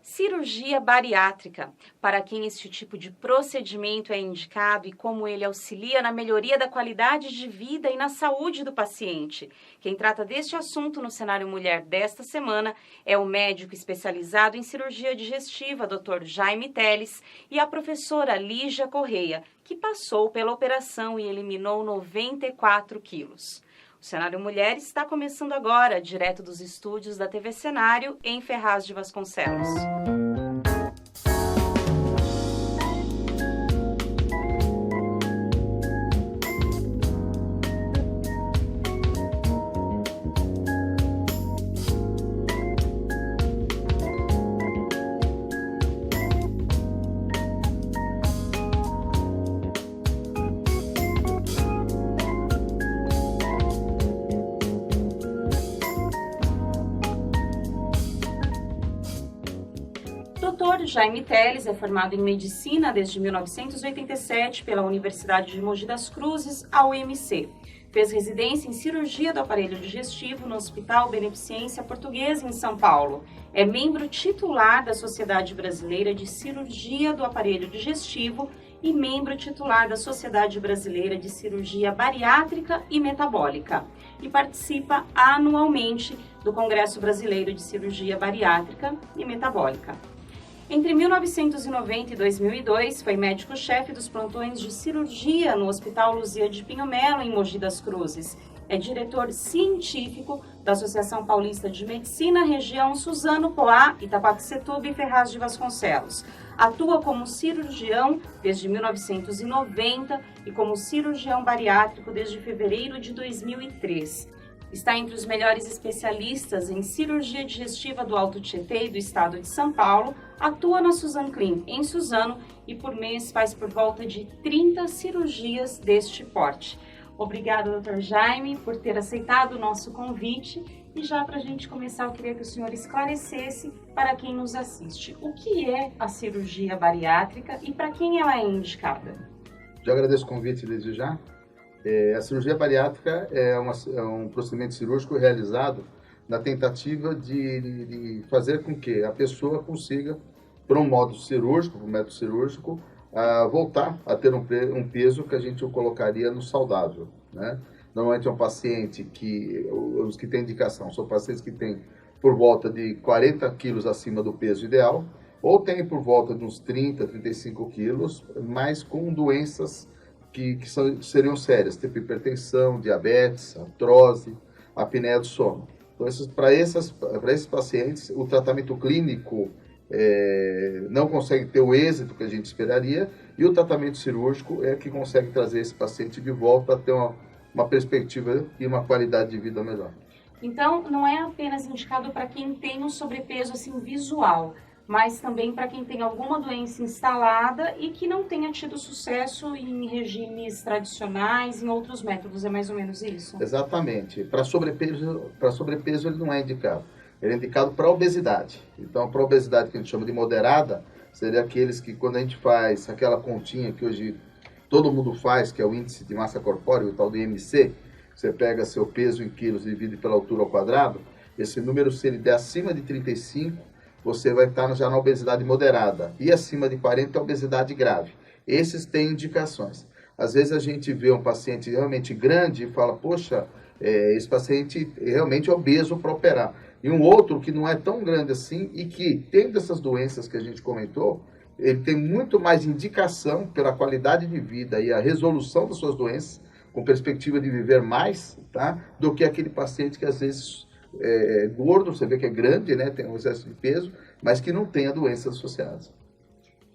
Cirurgia bariátrica. Para quem este tipo de procedimento é indicado e como ele auxilia na melhoria da qualidade de vida e na saúde do paciente. Quem trata deste assunto no Cenário Mulher desta semana é o médico especializado em cirurgia digestiva, Dr. Jaime Teles, e a professora Lígia Correia, que passou pela operação e eliminou 94 quilos. O Cenário Mulher está começando agora, direto dos estúdios da TV Cenário, em Ferraz de Vasconcelos. Dr. Jaime Teles é formado em Medicina desde 1987 pela Universidade de Mogi das Cruzes, a UMC. Fez residência em Cirurgia do Aparelho Digestivo no Hospital Beneficência Portuguesa, em São Paulo. É membro titular da Sociedade Brasileira de Cirurgia do Aparelho Digestivo e membro titular da Sociedade Brasileira de Cirurgia Bariátrica e Metabólica. E participa anualmente do Congresso Brasileiro de Cirurgia Bariátrica e Metabólica. Entre 1990 e 2002, foi médico-chefe dos plantões de cirurgia no Hospital Luzia de Pinho Melo, em Mogi das Cruzes. É diretor científico da Associação Paulista de Medicina, região Suzano, Poá, Itaquaquecetuba e Ferraz de Vasconcelos. Atua como cirurgião desde 1990 e como cirurgião bariátrico desde fevereiro de 2003. Está entre os melhores especialistas em cirurgia digestiva do Alto Tietê e do estado de São Paulo, atua na Suzano Clean, em Suzano, e por mês faz por volta de 30 cirurgias deste porte. Obrigada, Dr. Jaime, por ter aceitado o nosso convite. E já para a gente começar, eu queria que o senhor esclarecesse para quem nos assiste o que é a cirurgia bariátrica e para quem ela é indicada. Já agradeço o convite desde já. A cirurgia bariátrica é um procedimento cirúrgico realizado na tentativa de fazer com que a pessoa consiga, por um modo cirúrgico, por um método cirúrgico, voltar a ter um peso que a gente o colocaria no saudável, né? Normalmente é um paciente os que têm indicação são pacientes que têm por volta de 40 quilos acima do peso ideal, ou têm por volta de uns 30, 35 quilos, mas com doenças que seriam sérias, tipo hipertensão, diabetes, artrose, apneia do sono. Então, para esses pacientes, o tratamento clínico não consegue ter o êxito que a gente esperaria, e o tratamento cirúrgico é que consegue trazer esse paciente de volta a ter uma perspectiva e uma qualidade de vida melhor. Então, não é apenas indicado para quem tem um sobrepeso assim, visual, mas também para quem tem alguma doença instalada e que não tenha tido sucesso em regimes tradicionais, em outros métodos, é mais ou menos isso? Exatamente. Para sobrepeso ele não é indicado. Ele é indicado para obesidade. Então, para obesidade que a gente chama de moderada, seria aqueles que quando a gente faz aquela continha que hoje todo mundo faz, que é o índice de massa corpórea, o tal do IMC, você pega seu peso em quilos e divide pela altura ao quadrado, esse número, se ele der acima de 35, você vai estar já na obesidade moderada. E acima de 40 é obesidade grave. Esses têm indicações. Às vezes a gente vê um paciente realmente grande e fala, poxa, esse paciente é realmente obeso para operar. E um outro que não é tão grande assim e que, tendo essas doenças que a gente comentou, ele tem muito mais indicação pela qualidade de vida e a resolução das suas doenças, com perspectiva de viver mais, tá? Do que aquele paciente que às vezes gordo, você vê que é grande, né? Tem um excesso de peso, mas que não tenha doenças associadas.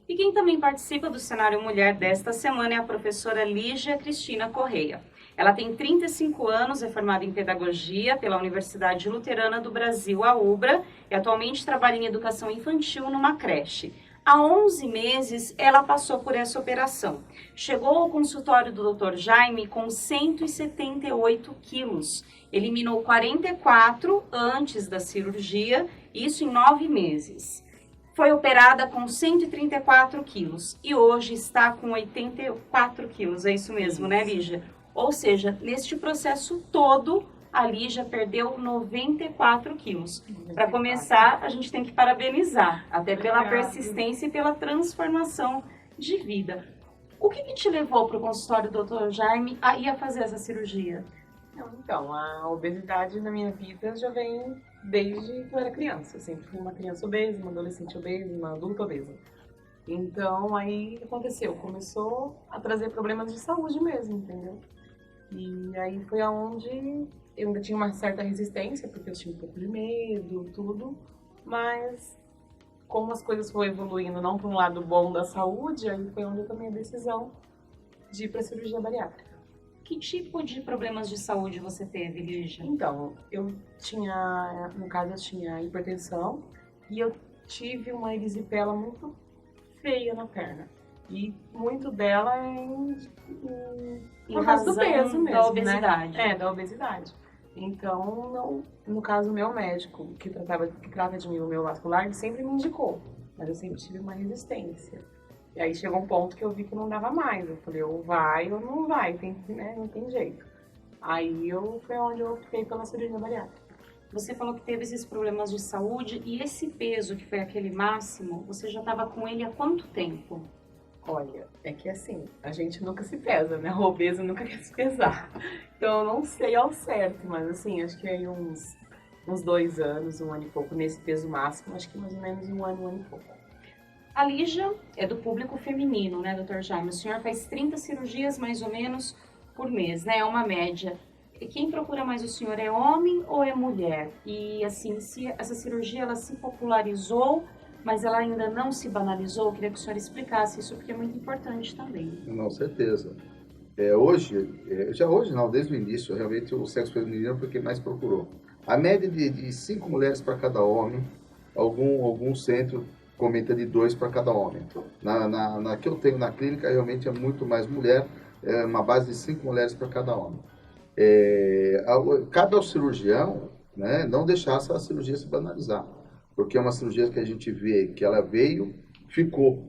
E quem também participa do Cenário Mulher desta semana é a professora Lígia Cristina Correia. Ela tem 35 anos, é formada em Pedagogia pela Universidade Luterana do Brasil, a UBRA, e atualmente trabalha em Educação Infantil numa creche. Há 11 meses, ela passou por essa operação. Chegou ao consultório do Dr. Jaime com 178 quilos. Eliminou 44 antes da cirurgia, isso em 9 meses. Foi operada com 134 quilos e hoje está com 84 quilos, é isso mesmo, né, Lígia? Ou seja, neste processo todo, a Lígia perdeu 94 quilos. Para começar, a gente tem que parabenizar, até pela persistência e pela transformação de vida. O que te levou para o consultório do Dr. Jaime a ir a fazer essa cirurgia? Então, a obesidade na minha vida já vem desde que eu era criança. Eu sempre fui uma criança obesa, uma adolescente obesa, uma adulta obesa. Então, aí aconteceu, começou a trazer problemas de saúde mesmo, entendeu? E aí foi aonde eu ainda tinha uma certa resistência, porque eu tinha um pouco de medo, tudo, mas como as coisas foram evoluindo, não para um lado bom da saúde, aí foi onde eu tomei a decisão de ir para a cirurgia bariátrica. Que tipo de problemas de saúde você teve, Lígia? Então, no caso, eu tinha hipertensão e eu tive uma erisipela muito feia na perna. E muito dela por causa do peso mesmo, da obesidade. Né? Da obesidade. Então, no caso, o meu médico, que trata de mim, o meu vascular, ele sempre me indicou. Mas eu sempre tive uma resistência. E aí chegou um ponto que eu vi que não dava mais. Eu falei, ou vai ou não vai, não tem jeito. Aí foi onde eu optei pela cirurgia bariátrica. Você falou que teve esses problemas de saúde e esse peso, que foi aquele máximo, você já estava com ele há quanto tempo? Olha, é que assim, a gente nunca se pesa, né? O obeso nunca quer se pesar. Então eu não sei ao certo, mas assim, acho que aí uns 2 anos, 1 ano e pouco, nesse peso máximo, acho que mais ou menos 1 ano e pouco. A Lígia é do público feminino, né, Dr. Jaime? O senhor faz 30 cirurgias mais ou menos por mês, né? É uma média. E quem procura mais o senhor é homem ou é mulher? E assim, se essa cirurgia ela se popularizou, mas ela ainda não se banalizou, eu queria que o senhor explicasse isso, porque é muito importante também. Com certeza. Hoje não, desde o início, realmente o sexo feminino foi quem mais procurou. A média de 5 mulheres para cada homem, algum centro comenta de 2 para cada homem. Na que eu tenho na clínica, realmente é muito mais mulher, é uma base de 5 mulheres para cada homem. Cabe ao cirurgião, né, não deixar essa cirurgia se banalizar, porque é uma cirurgia que a gente vê que ela veio, ficou.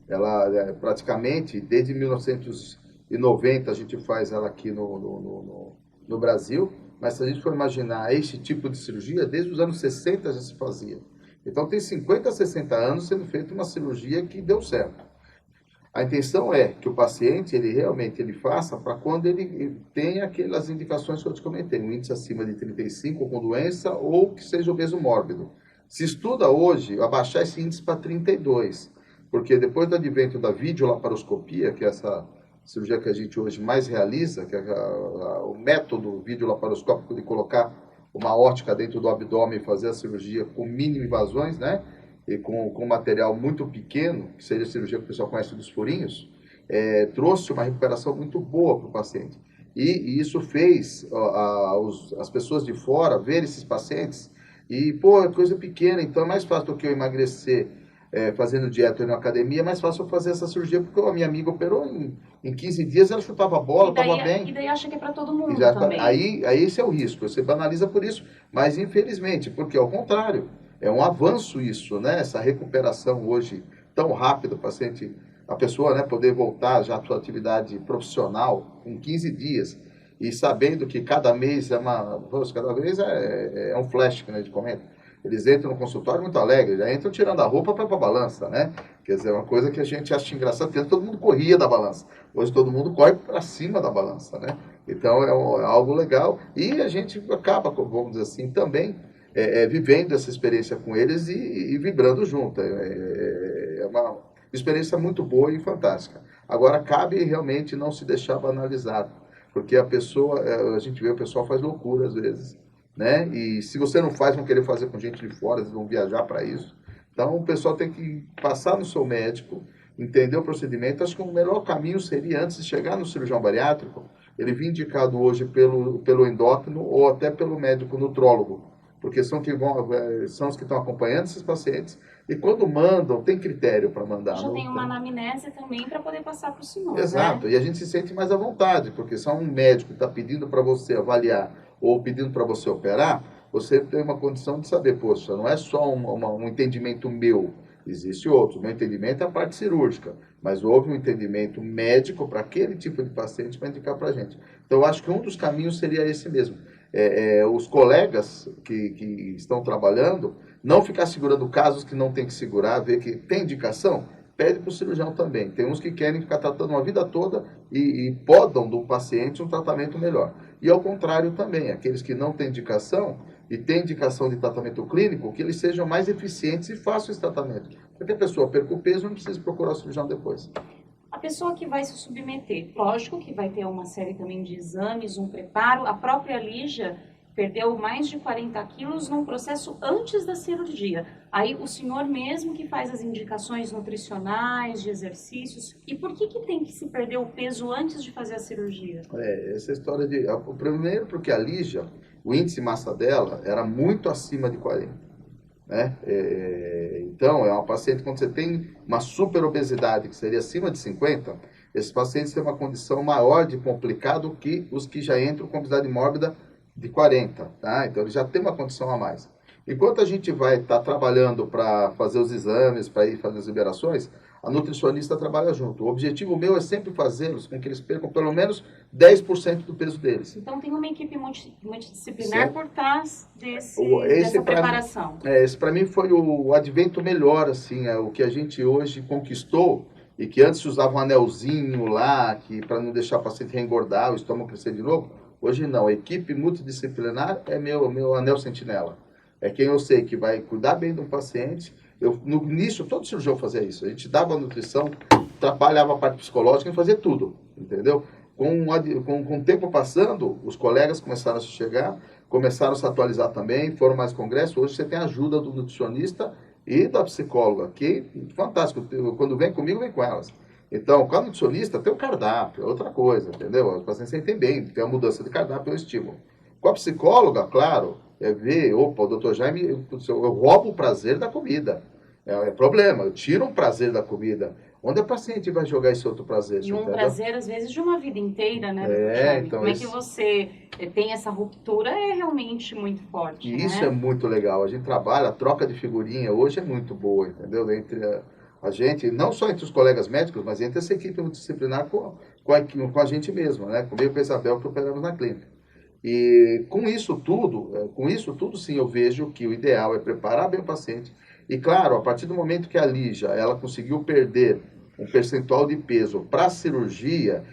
Ela praticamente, desde 1990, a gente faz ela aqui no Brasil, mas se a gente for imaginar esse tipo de cirurgia, desde os anos 60 já se fazia. Então tem 50, 60 anos sendo feita uma cirurgia que deu certo. A intenção é que o paciente, ele faça para quando ele tem aquelas indicações que eu te comentei, um índice acima de 35 com doença ou que seja obeso mórbido. Se estuda hoje abaixar esse índice para 32, porque depois do advento da videolaparoscopia, que é essa cirurgia que a gente hoje mais realiza, que é o método videolaparoscópico de colocar uma ótica dentro do abdômen e fazer a cirurgia com mínimo invasões, né? E com material muito pequeno, que seria a cirurgia que o pessoal conhece dos furinhos, trouxe uma recuperação muito boa para o paciente. E isso fez as pessoas de fora ver esses pacientes e, pô, é coisa pequena, então é mais fácil do que eu emagrecer fazendo dieta na academia, é mais fácil eu fazer essa cirurgia, porque a minha amiga operou em 15 dias, ela chutava a bola, estava bem. E daí acha que é para todo mundo também. Aí esse é o risco, você banaliza por isso, mas infelizmente, porque ao contrário, é um avanço isso, né? Essa recuperação hoje tão rápida, a pessoa, né, poder voltar já à sua atividade profissional com 15 dias e sabendo que cada mês cada mês é um flash que a gente comenta. Eles entram no consultório muito alegres, já entram tirando a roupa para ir para a balança, né? Quer dizer, é uma coisa que a gente acha engraçada, porque todo mundo corria da balança. Hoje todo mundo corre para cima da balança, né? Então é algo legal e a gente acaba, vamos dizer assim, também vivendo essa experiência com eles e vibrando junto. É uma experiência muito boa e fantástica. Agora, cabe realmente não se deixar banalizar, porque a gente vê o pessoal faz loucura às vezes, né? E se você não faz, vão querer fazer com gente de fora, eles vão viajar para isso. Então, o pessoal tem que passar no seu médico, entender o procedimento. Acho que o melhor caminho seria, antes de chegar no cirurgião bariátrico, ele vir indicado hoje pelo endócrino ou até pelo médico nutrólogo, porque são os que estão acompanhando esses pacientes, e quando mandam, tem critério para mandar. Já tem uma anamnese também para poder passar para o senhor, Exato, né? E a gente se sente mais à vontade, porque se é um médico que está pedindo para você avaliar ou pedindo para você operar, você tem uma condição de saber, poxa, não é só um entendimento meu, existe outro. O meu entendimento é a parte cirúrgica, mas houve um entendimento médico para aquele tipo de paciente para indicar para a gente. Então, eu acho que um dos caminhos seria esse mesmo. os colegas que estão trabalhando não ficar segurando casos que não tem que segurar, ver que tem indicação, pede para o cirurgião também. Tem uns que querem ficar tratando uma vida toda e podam do paciente um tratamento melhor. E ao contrário também, aqueles que não têm indicação e têm indicação de tratamento clínico, que eles sejam mais eficientes e façam esse tratamento. Para que a pessoa perca o peso, não precisa procurar o cirurgião depois. A pessoa que vai se submeter, lógico que vai ter uma série também de exames, um preparo. A própria Lígia perdeu mais de 40 quilos num processo antes da cirurgia. Aí o senhor mesmo que faz as indicações nutricionais, de exercícios. E por que tem que se perder o peso antes de fazer a cirurgia? Essa história de... Primeiro porque a Lígia, o índice de massa dela era muito acima de 40. Né? Então, é uma paciente, quando você tem uma super obesidade, que seria acima de 50, esses pacientes têm uma condição maior de complicado que os que já entram com obesidade mórbida de 40, tá? Então, ele já tem uma condição a mais. Enquanto a gente vai estar trabalhando para fazer os exames, para ir fazer as liberações, a nutricionista trabalha junto. O objetivo meu é sempre fazê-los com que eles percam pelo menos 10% do peso deles. Então tem uma equipe multidisciplinar por trás dessa preparação. Esse para mim foi o advento melhor, assim, o que a gente hoje conquistou, e que antes usava um anelzinho lá, para não deixar o paciente reengordar, o estômago crescer de novo. Hoje não, a equipe multidisciplinar é meu anel sentinela. É quem eu sei que vai cuidar bem do paciente. No início, todo cirurgião fazia isso. A gente dava nutrição, trabalhava a parte psicológica e fazia tudo, entendeu? Com o tempo passando, os colegas começaram a chegar, começaram a se atualizar também, foram mais congressos. Hoje você tem a ajuda do nutricionista e da psicóloga, que fantástico. Quando vem comigo, vem com elas. Então, com a nutricionista tem o cardápio, é outra coisa, entendeu? Os pacientes sentem bem, tem a mudança de cardápio, é o estímulo. Com a psicóloga, claro, ver, opa, o doutor Jaime, eu roubo o prazer da comida. É problema, eu tiro um prazer da comida. Onde a paciente vai jogar esse outro prazer? E um prazer, às vezes, de uma vida inteira, né, doutor Jaime? Então como é que você tem essa ruptura? É realmente muito forte, E isso é muito legal. A gente trabalha, a troca de figurinha hoje é muito boa, entendeu? Entre a gente, não só entre os colegas médicos, mas entre essa equipe multidisciplinar com a gente mesmo, né? Comigo e com a Isabel, que operamos na clínica. E com isso tudo sim, eu vejo que o ideal é preparar bem o paciente. E claro, a partir do momento que a Lígia, ela conseguiu perder um percentual de peso para a cirurgia,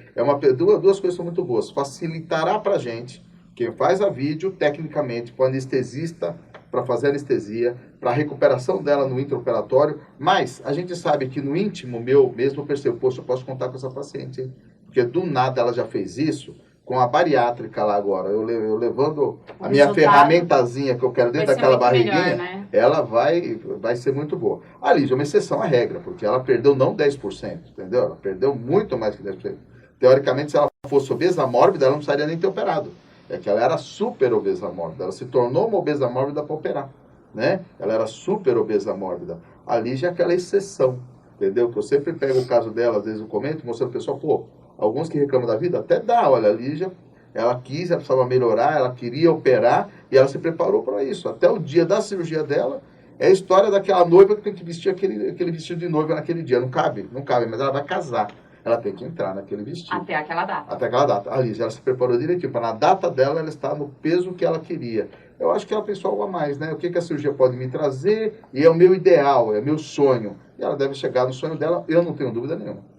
duas coisas são muito boas. Facilitará para a gente, quem faz a vídeo, tecnicamente, com o anestesista, para fazer anestesia, para a recuperação dela no intraoperatório, mas a gente sabe que no íntimo meu, mesmo eu percebo, poxa, eu posso contar com essa paciente, hein? Porque do nada ela já fez isso, com a bariátrica lá agora, eu levando a minha ferramentazinha que eu quero dentro daquela barriguinha, melhor, né? Ela vai ser muito boa. A Lígia é uma exceção à regra, porque ela perdeu não 10%, entendeu? Ela perdeu muito mais que 10%. Teoricamente, se ela fosse obesa mórbida, ela não precisaria nem ter operado. É que ela era super obesa mórbida, ela se tornou uma obesa mórbida para operar, né? Ela era super obesa mórbida. A Lígia é aquela exceção, entendeu? Que eu sempre pego o caso dela, às vezes eu comento, mostrando ao pessoal, pô, alguns que reclamam da vida, até dá, olha, a Lígia, ela precisava melhorar, ela queria operar e ela se preparou para isso. Até o dia da cirurgia dela, é a história daquela noiva que tem que vestir aquele vestido de noiva naquele dia. Não cabe, mas ela vai casar. Ela tem que entrar naquele vestido. Até aquela data. Até aquela data. A Lígia, ela se preparou direitinho, para na data dela, ela estar no peso que ela queria. Eu acho que ela pensou algo a mais, né? O que a cirurgia pode me trazer, e é o meu ideal, é meu sonho. E ela deve chegar no sonho dela, eu não tenho dúvida nenhuma.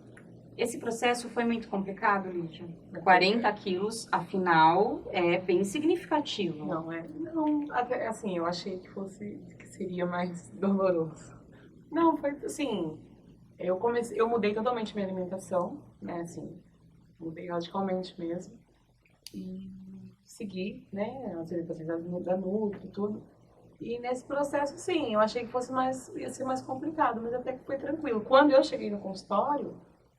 Esse processo foi muito complicado, Lígia? 40 quilos, afinal, é bem significativo. Não, até, assim, eu achei que seria mais doloroso. Não, foi assim, eu mudei totalmente minha alimentação, né, assim, mudei radicalmente mesmo. E segui, né, as orientações da Nutri e tudo. E nesse processo, sim, eu achei que ia ser mais complicado, mas até que foi tranquilo. Quando eu cheguei no consultório,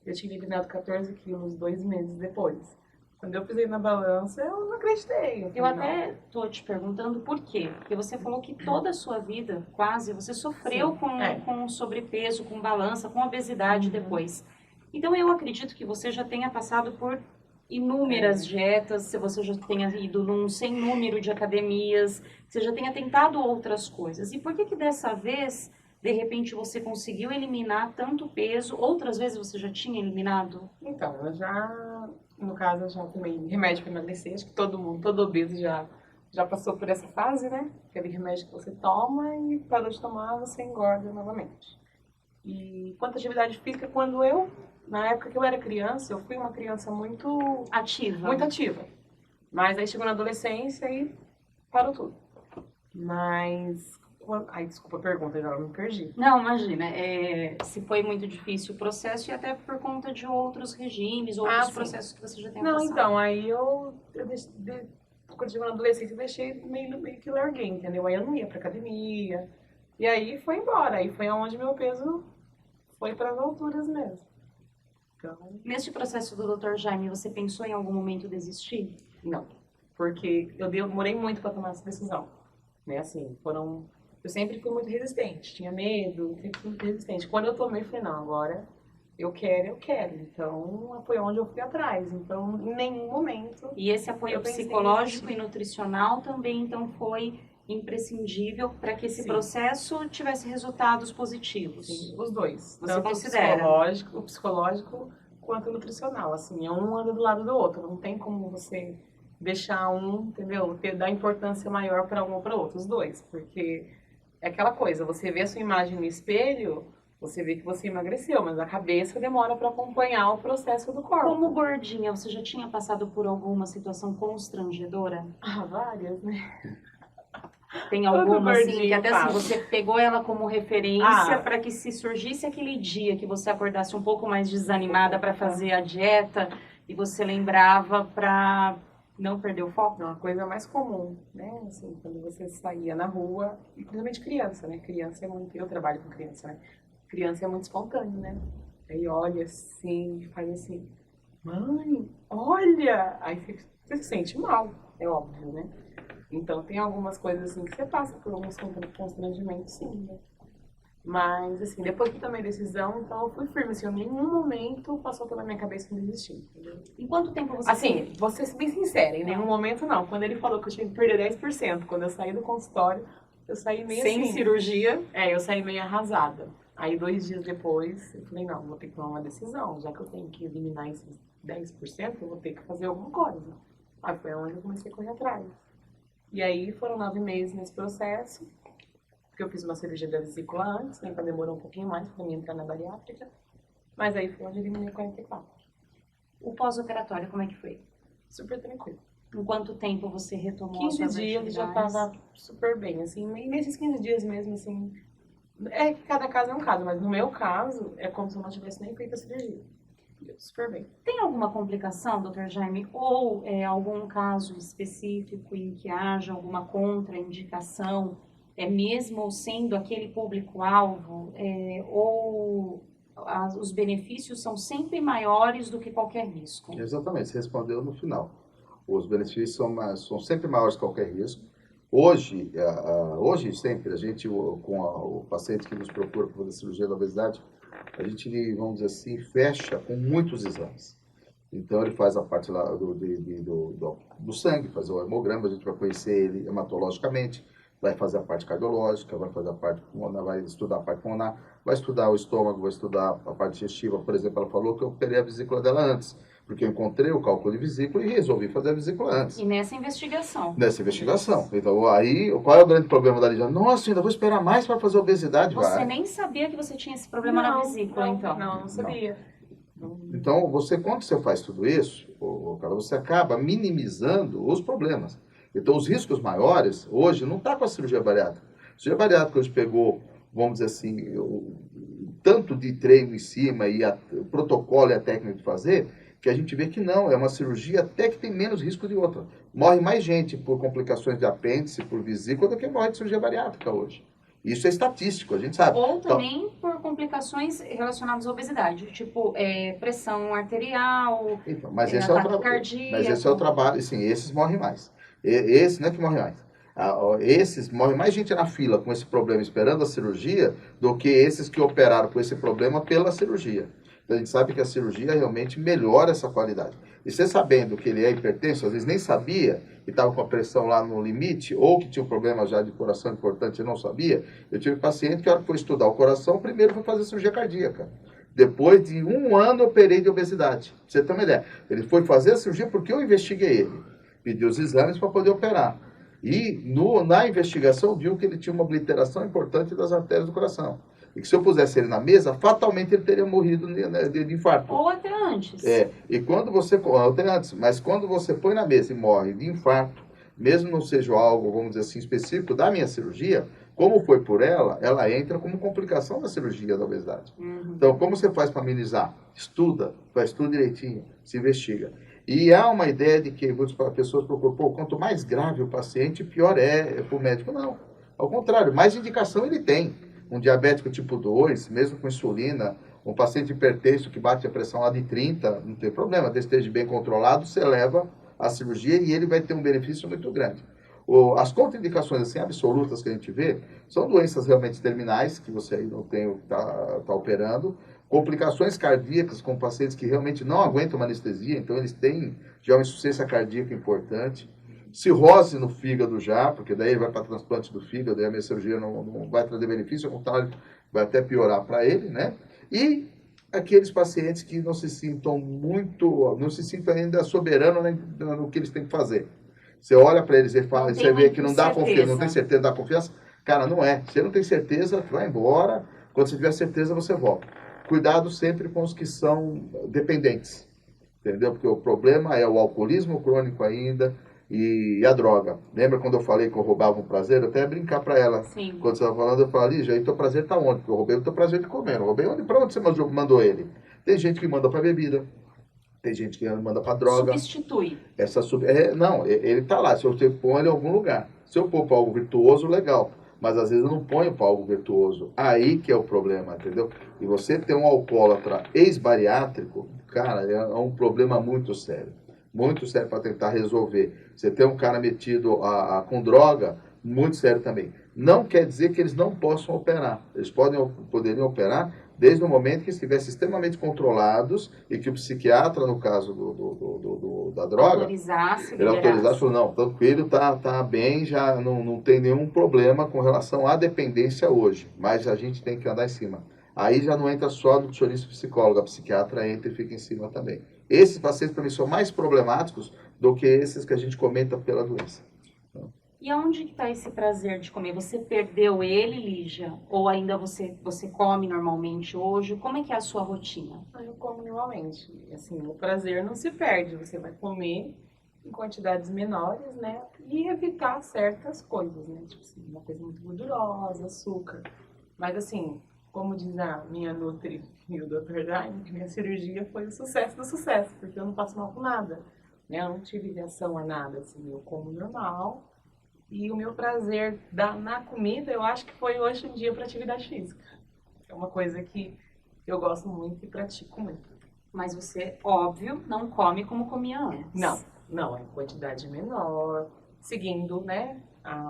eu tinha eliminado 14 quilos 2 meses depois. Quando eu pisei na balança, eu não acreditei. Eu até tô te perguntando por quê. Porque você falou que toda a sua vida, quase, você sofreu com sobrepeso, com balança, com obesidade depois. Então eu acredito que você já tenha passado por inúmeras dietas, se você já tenha ido num sem número de academias, você já tenha tentado outras coisas. E por que dessa vez, de repente, você conseguiu eliminar tanto peso? Outras vezes você já tinha eliminado? Então, no caso, eu já tomei remédio para emagrecer. Acho que todo obeso já já passou por essa fase, né? Aquele remédio que você toma e parou de tomar, você engorda novamente. E quanto à atividade física, na época que eu era criança, eu fui uma criança muito Ativa. muito ativa. Mas aí chegou na adolescência e parou tudo. Mas... Ai, desculpa a pergunta, já me perdi. Não, imagina, se foi muito difícil o processo e até por conta de outros regimes, outros sim. processos que você já tem Não, passado. então, aí quando chegou na adolescência, eu deixei meio que larguei, entendeu? Aí eu não ia pra academia. E aí foi embora. Aí foi onde meu peso foi para as alturas mesmo. Então, Neste processo do Dr. Jaime, você pensou em algum momento desistir? não. Porque eu demorei muito para tomar essa decisão. Né? Assim, eu sempre fui muito resistente. Tinha medo, sempre fui muito resistente. Quando eu tomei, eu falei, não, agora eu quero. Então, foi onde eu fui atrás. Então, em nenhum momento... E esse apoio eu pensei psicológico nisso. e nutricional também, então, foi imprescindível para que esse Sim. processo tivesse resultados positivos. Sim, os dois. Você Tanto considera? o psicológico quanto o nutricional. Assim, um anda do lado do outro. Não tem como você deixar um, entendeu? Dar importância maior para um ou para outro. Os dois. Porque é aquela coisa, você vê a sua imagem no espelho, você vê que você emagreceu, mas a cabeça demora para acompanhar o processo do corpo. Como gordinha, você já tinha passado por alguma situação constrangedora? Ah, várias, né? Tem Todo alguma, assim, gordinho que até assim, passa. você pegou ela como referência Ah. para que se surgisse aquele dia que você acordasse um pouco mais desanimada para fazer a dieta e você lembrava para não perder o foco? Uma coisa mais comum, né? Assim, quando você saía na rua, e principalmente criança, né? Criança é muito... Eu trabalho com criança, né? Criança é muito espontâneo, né? Aí olha assim, faz assim, mãe, olha! Aí você se sente mal, é óbvio, né? Então tem algumas coisas assim que você passa por alguns constrangimentos, sim, né? Mas, assim, depois que eu tomei a decisão, então eu fui firme, assim, em nenhum momento passou pela minha cabeça em desistir, entendeu? Em quanto tempo você Assim, vou ser bem sincera, em nenhum momento não. Quando ele falou que eu tinha que perder 10%, quando eu saí do consultório, eu saí meio sem assim... cirurgia? Eu saí meio arrasada. Aí 2 dias depois, eu falei, não, vou ter que tomar uma decisão, já que eu tenho que eliminar esses 10%, eu vou ter que fazer alguma coisa. Aí foi onde eu comecei a correr atrás. E aí foram 9 meses nesse processo, porque eu fiz uma cirurgia da vesícula antes, né, então demorou um pouquinho mais para mim entrar na bariátrica, mas aí foi onde eu eliminei 44. O pós-operatório, como é que foi? Super tranquilo. Em quanto tempo você retomou 15 as suas dias já atividades? tava super bem, assim, e nesses 15 dias mesmo, assim, é que cada caso é um caso, mas no meu caso, é como se eu não tivesse nem feito a cirurgia. Deu super bem. Tem alguma complicação, Dr. Jaime, ou algum caso específico em que haja alguma contraindicação, mesmo sendo aquele público-alvo, ou os benefícios são sempre maiores do que qualquer risco? Exatamente, você respondeu no final. Os benefícios são sempre maiores que qualquer risco. Hoje sempre, a gente, o paciente que nos procura para fazer cirurgia da obesidade, a gente, vamos dizer assim, fecha com muitos exames. Então, ele faz a parte lá do sangue, faz o hemograma, a gente vai conhecer ele hematologicamente, vai fazer a parte cardiológica, vai fazer a parte pulmonar, vai estudar a parte pulmonar, vai estudar o estômago, vai estudar a parte digestiva. Por exemplo, ela falou que eu operei a vesícula dela antes, porque eu encontrei o cálculo de vesícula e resolvi fazer a vesícula antes. E nessa investigação? Nessa investigação. Então, aí, qual é o grande problema da Lídia? Nossa, ainda vou esperar mais para fazer obesidade? Você nem sabia que você tinha esse problema na vesícula, então? Não sabia. Então, quando você faz tudo isso, cara, você acaba minimizando os problemas. Então, os riscos maiores, hoje, não está com a cirurgia bariátrica. A cirurgia bariátrica hoje pegou, vamos dizer assim, o tanto de treino em cima e o protocolo e a técnica de fazer, que a gente vê que não, é uma cirurgia até que tem menos risco de outra. Morre mais gente por complicações de apêndice, por vesícula, do que morre de cirurgia bariátrica hoje. Isso é estatístico, a gente sabe. Ou também por complicações relacionadas à obesidade, tipo pressão arterial, então, mas taquicardia. esse é o trabalho, sim, esses morrem mais. Esse não é que morre mais. Esses morre mais gente na fila com esse problema esperando a cirurgia do que esses que operaram com esse problema pela cirurgia. Então a gente sabe que a cirurgia realmente melhora essa qualidade. E você sabendo que ele é hipertenso, às vezes nem sabia, e estava com a pressão lá no limite, ou que tinha um problema já de coração importante e não sabia. Eu tive um paciente que, na hora que foi estudar o coração, primeiro foi fazer cirurgia cardíaca. Depois de 1 ano, eu operei de obesidade. Pra você ter uma ideia. Ele foi fazer a cirurgia porque eu investiguei ele. Pedi os exames para poder operar. E na investigação viu que ele tinha uma obliteração importante das artérias do coração. E que se eu pusesse ele na mesa, fatalmente ele teria morrido de infarto. Ou até antes. E quando você, até antes, mas quando você põe na mesa e morre de infarto, mesmo não seja algo, vamos dizer assim, específico da minha cirurgia, como foi por ela entra como complicação da cirurgia da obesidade. Então, como você faz para amenizar? Estuda, faz tudo direitinho, se investiga. E há uma ideia de que muitas pessoas procuram, quanto mais grave o paciente, pior é para o médico. Não, ao contrário, mais indicação ele tem. Um diabético tipo 2, mesmo com insulina, um paciente hipertenso que bate a pressão lá de 30, não tem problema, desde que esteja bem controlado, você leva a cirurgia e ele vai ter um benefício muito grande. As contraindicações assim, absolutas que a gente vê são doenças realmente terminais, que você aí não tem o que está operando, complicações cardíacas com pacientes que realmente não aguentam uma anestesia, então eles têm já uma insuficiência cardíaca importante, cirrose no fígado já, porque daí ele vai para transplante do fígado, e a minha cirurgia não vai trazer benefício, ao contrário, vai até piorar para ele, né? E aqueles pacientes que não se sintam ainda soberano no que eles têm que fazer. Você olha para eles e fala, você vê que não dá confiança, não tem certeza, dá confiança. Cara, não é. Você não tem certeza, vai embora. Quando você tiver certeza, você volta. Cuidado sempre com os que são dependentes, entendeu? Porque o problema é o alcoolismo crônico ainda e a droga. Lembra quando eu falei que eu roubava um prazer? Eu até ia brincar para ela. Sim. Quando você estava falando, eu falei, Lígia, e teu prazer tá onde? Porque eu roubei o teu prazer de comer. Eu roubei para onde você mandou ele? Tem gente que manda para bebida. Tem gente que manda para droga. Substitui. Não, ele está lá. Se você põe ele em algum lugar. Se eu pôr para algo virtuoso, legal. Mas às vezes eu não ponho para algo virtuoso. Aí que é o problema, entendeu? E você ter um alcoólatra ex-bariátrico, cara, é um problema muito sério. Muito sério para tentar resolver. Você ter um cara metido com droga, muito sério também. Não quer dizer que eles não possam operar. Eles poderiam operar desde o momento que estivessem extremamente controlados e que o psiquiatra, no caso da droga, ele autorizasse, falou, não, tranquilo, tá bem, já não tem nenhum problema com relação à dependência hoje, mas a gente tem que andar em cima. Aí já não entra só a nutricionista e psicóloga, a psiquiatra entra e fica em cima também. Esses pacientes, para mim, são mais problemáticos do que esses que a gente comenta pela doença. E aonde que está esse prazer de comer? Você perdeu ele, Lígia? Ou ainda você come normalmente hoje? Como é que é a sua rotina? Eu como normalmente. Assim, o prazer não se perde. Você vai comer em quantidades menores, né? E evitar certas coisas, né? Tipo assim, uma coisa muito gordurosa, açúcar. Mas assim, como diz a minha nutri e o Dr. Jaime, que minha cirurgia foi o sucesso do sucesso, porque eu não passo mal com nada, né? Eu não tive reação a nada, assim, eu como normal. E o meu prazer na comida, eu acho que foi hoje em dia para atividade física. É uma coisa que eu gosto muito e pratico muito. Mas você, óbvio, não come como comia antes. Não, é quantidade menor, seguindo, né,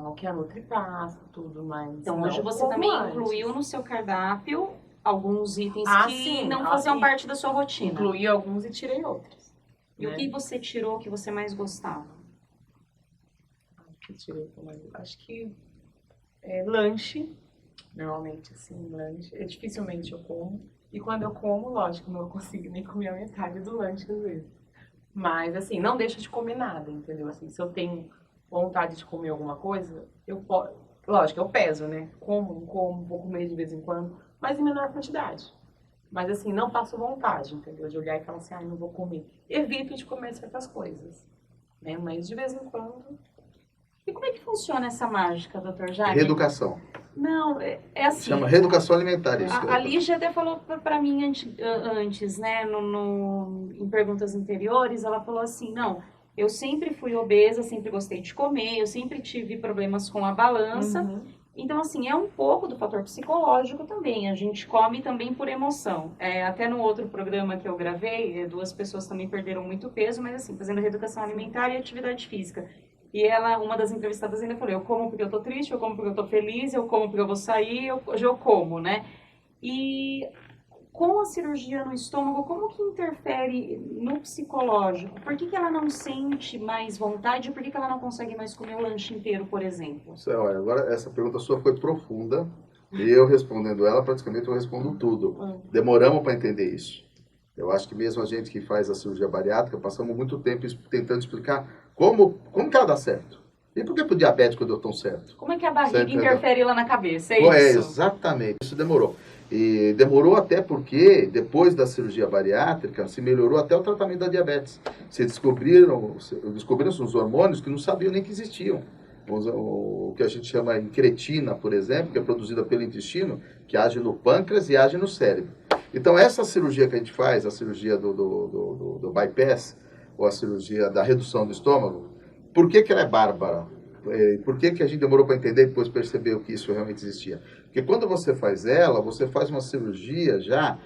o que a Nutri passa, tudo mais. Então hoje você também incluiu no seu cardápio alguns itens que sim, não faziam parte da sua rotina. Incluí alguns e tirei outros. E o que você tirou que você mais gostava? Acho que lanche, normalmente assim, lanche, dificilmente eu como. E quando eu como, lógico, não consigo nem comer a metade do lanche às vezes. Mas assim, não deixa de comer nada, entendeu? Assim, se eu tenho vontade de comer alguma coisa, lógico, eu peso, né? Como, vou comer de vez em quando, mas em menor quantidade. Mas assim, não passo vontade, entendeu? De olhar e falar assim, não vou comer. Evito de comer certas coisas, né? Mas de vez em quando. E como é que funciona essa mágica, Dr. Jaime? Reeducação. Não, é assim... Chama reeducação alimentar. Isso a Lígia até falou para mim antes, né, em perguntas anteriores, ela falou assim, não, eu sempre fui obesa, sempre gostei de comer, eu sempre tive problemas com a balança. Então, assim, é um pouco do fator psicológico também. A gente come também por emoção. Até no outro programa que eu gravei, 2 pessoas também perderam muito peso, mas assim, fazendo reeducação alimentar e atividade física. E uma das entrevistadas ainda falou, eu como porque eu tô triste, eu como porque eu tô feliz, eu como porque eu vou sair, hoje eu como, né? E com a cirurgia no estômago, como que interfere no psicológico? Por que ela não sente mais vontade? Por que ela não consegue mais comer o lanche inteiro, por exemplo? Olha, agora essa pergunta sua foi profunda e eu respondendo ela, praticamente eu respondo tudo. Demoramos para entender isso. Eu acho que mesmo a gente que faz a cirurgia bariátrica, passamos muito tempo tentando explicar como que ela dá certo. E por que para o diabético deu tão certo? Como é que a barriga Você entendeu? interfere lá na cabeça? É Pô, isso? exatamente. Isso demorou. E demorou até porque, depois da cirurgia bariátrica, se melhorou até o tratamento da diabetes. Descobriram os hormônios que não sabiam nem que existiam. O que a gente chama incretina, por exemplo, que é produzida pelo intestino, que age no pâncreas e age no cérebro. Então, essa cirurgia que a gente faz, a cirurgia do bypass, ou a cirurgia da redução do estômago, por que ela é bárbara? Por que a gente demorou para entender e depois percebeu que isso realmente existia? Porque quando você faz ela, você faz uma cirurgia já,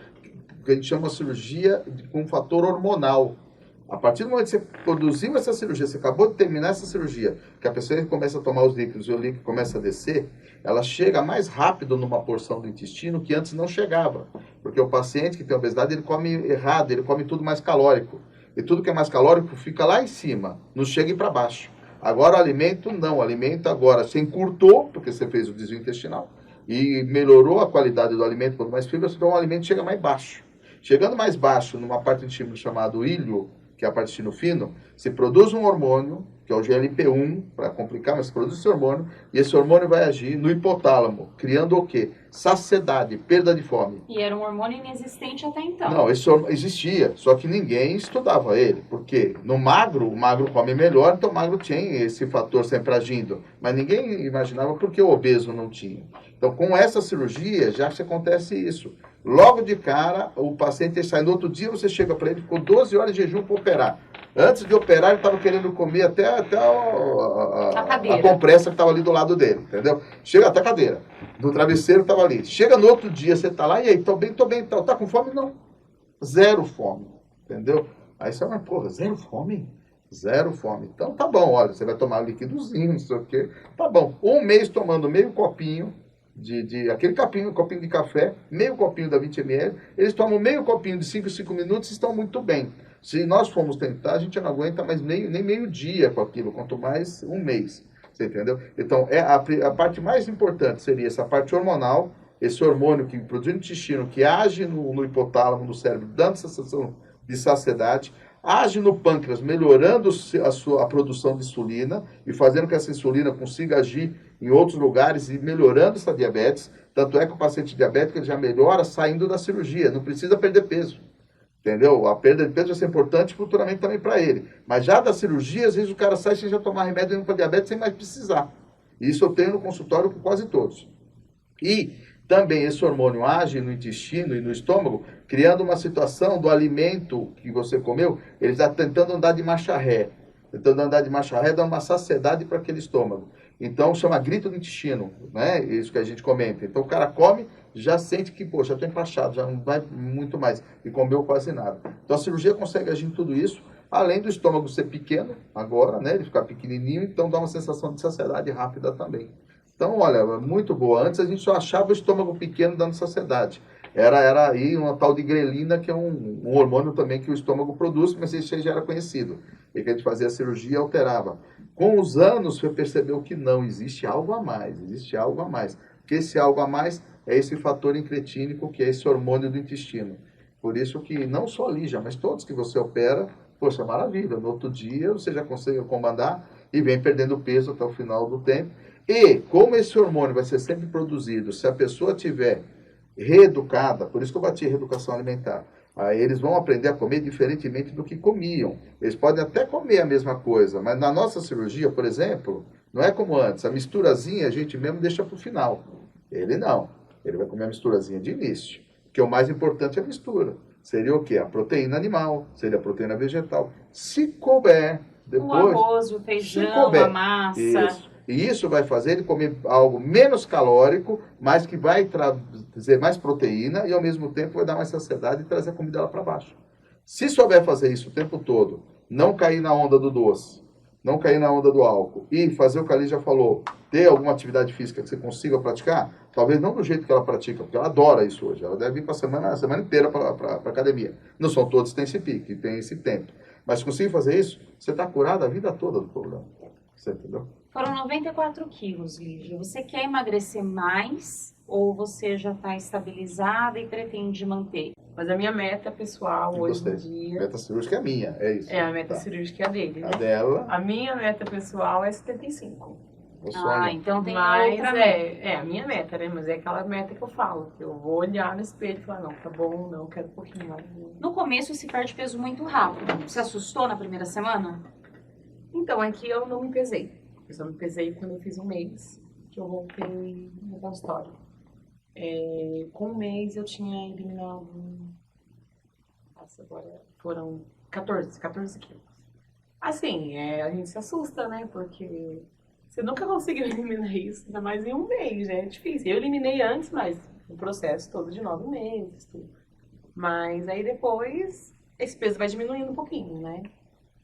que a gente chama de cirurgia com fator hormonal. A partir do momento que você produziu essa cirurgia, você acabou de terminar essa cirurgia, que a pessoa começa a tomar os líquidos e o líquido começa a descer, ela chega mais rápido numa porção do intestino que antes não chegava. Porque o paciente que tem obesidade, ele come errado, ele come tudo mais calórico. E tudo que é mais calórico fica lá em cima, não chega para baixo. Agora o alimento não, o alimento agora você encurtou, porque você fez o desvio intestinal, e melhorou a qualidade do alimento, quanto mais fibras, então o alimento chega mais baixo. Chegando mais baixo, numa parte do intestino chamado ilho, que é a parte do intestino fino, se produz um hormônio, que é o GLP-1, para complicar, mas se produz esse hormônio, e esse hormônio vai agir no hipotálamo, criando o quê? Saciedade, perda de fome. E era um hormônio inexistente até então. Não, esse hormônio existia, só que ninguém estudava ele, porque no magro, o magro come melhor, então o magro tinha esse fator sempre agindo, mas ninguém imaginava por que o obeso não tinha. Então, com essa cirurgia, já que acontece isso. Logo de cara, o paciente sai no outro dia, você chega para ele, ficou 12 horas de jejum para operar. Antes de operar, ele estava querendo comer até a compressa que estava ali do lado dele, entendeu? Chega até a cadeira, do travesseiro estava ali. Chega no outro dia, você está lá, e aí, tô bem, tá com fome? Não. Zero fome, entendeu? Aí você vai, porra, zero fome? Zero fome. Então tá bom, olha, você vai tomar líquidozinho, não sei o quê. Tá bom, um mês tomando meio copinho, aquele copinho de café, meio copinho da 20 ml, eles tomam meio copinho de 5 em 5 minutos e estão muito bem. Se nós formos tentar, a gente não aguenta mais nem meio dia com aquilo, quanto mais um mês. Você entendeu? Então, a parte mais importante seria essa parte hormonal, esse hormônio que produz no intestino, que age no hipotálamo, no cérebro, dando sensação de saciedade, age no pâncreas, melhorando a produção de insulina e fazendo que essa insulina consiga agir em outros lugares e melhorando essa diabetes. Tanto é que o paciente diabético ele já melhora saindo da cirurgia, não precisa perder peso. Entendeu? A perda de peso vai ser importante futuramente também para ele. Mas já da cirurgia, às vezes o cara sai sem já tomar remédio para diabetes sem mais precisar. Isso eu tenho no consultório com quase todos. E também esse hormônio age no intestino e no estômago, criando uma situação do alimento que você comeu, ele está tentando andar de marcha ré. Tentando andar de marcha ré, dando uma saciedade para aquele estômago. Então, chama grito do intestino, né? Isso que a gente comenta. Então, o cara come, já sente que, poxa, já estou empachado, já não vai muito mais. E comeu quase nada. Então, a cirurgia consegue agir em tudo isso, além do estômago ser pequeno, agora, né? Ele ficar pequenininho, então dá uma sensação de saciedade rápida também. Então, olha, muito boa. Antes a gente só achava o estômago pequeno dando saciedade. Era aí uma tal de grelina, que é um hormônio também que o estômago produz, mas esse já era conhecido. E que a gente fazia a cirurgia e alterava. Com os anos, você percebeu que não, existe algo a mais, existe algo a mais. Porque esse algo a mais é esse fator incretínico, que é esse hormônio do intestino. Por isso que não só a Lígia, mas todos que você opera, poxa, maravilha. No outro dia você já consegue comandar e vem perdendo peso até o final do tempo. E como esse hormônio vai ser sempre produzido, se a pessoa tiver reeducada, por isso que eu bati a reeducação alimentar, aí eles vão aprender a comer diferentemente do que comiam. Eles podem até comer a mesma coisa, mas na nossa cirurgia, por exemplo, não é como antes. A misturazinha a gente mesmo deixa para o final. Ele não. Ele vai comer a misturazinha de início. Porque o mais importante é a mistura. Seria o quê? A proteína animal, seria a proteína vegetal. Se couber, depois... O arroz, o feijão, a massa... Isso. E isso vai fazer ele comer algo menos calórico, mas que vai trazer mais proteína e ao mesmo tempo vai dar mais saciedade e trazer a comida lá para baixo. Se souber fazer isso o tempo todo, não cair na onda do doce, não cair na onda do álcool e fazer o que a Lígia falou, ter alguma atividade física que você consiga praticar, talvez não do jeito que ela pratica, porque ela adora isso hoje, ela deve ir para a semana inteira para a academia. Não são todos que têm esse pique, têm esse tempo. Mas se conseguir fazer isso, você está curado a vida toda do problema. Você entendeu? Foram 94 quilos, Lígia. Você quer emagrecer mais ou você já está estabilizada e pretende manter? Mas a minha meta pessoal hoje Gostei. em dia Meta cirúrgica é minha, é isso. é a meta Tá. cirúrgica dele, A né? dela, A minha meta pessoal é 75. o Ah, sonho. então tem Mas outra meta. é a minha meta, né? Mas é aquela meta que eu falo, que eu vou olhar no espelho e falar, não, tá bom, não, quero um pouquinho mais. No começo se perde peso muito rápido. Você assustou na primeira semana? Então, é que eu não me pesei. Eu só me pesei quando eu fiz um mês, que eu voltei no consultório. Com um mês eu tinha eliminado. Nossa, agora foram 14 quilos. Assim, a gente se assusta, né? Porque você nunca conseguiu eliminar isso, ainda mais em um mês, né? É difícil. Eu eliminei antes, mas o processo todo de 9 meses, tudo. Mas aí depois esse peso vai diminuindo um pouquinho, né?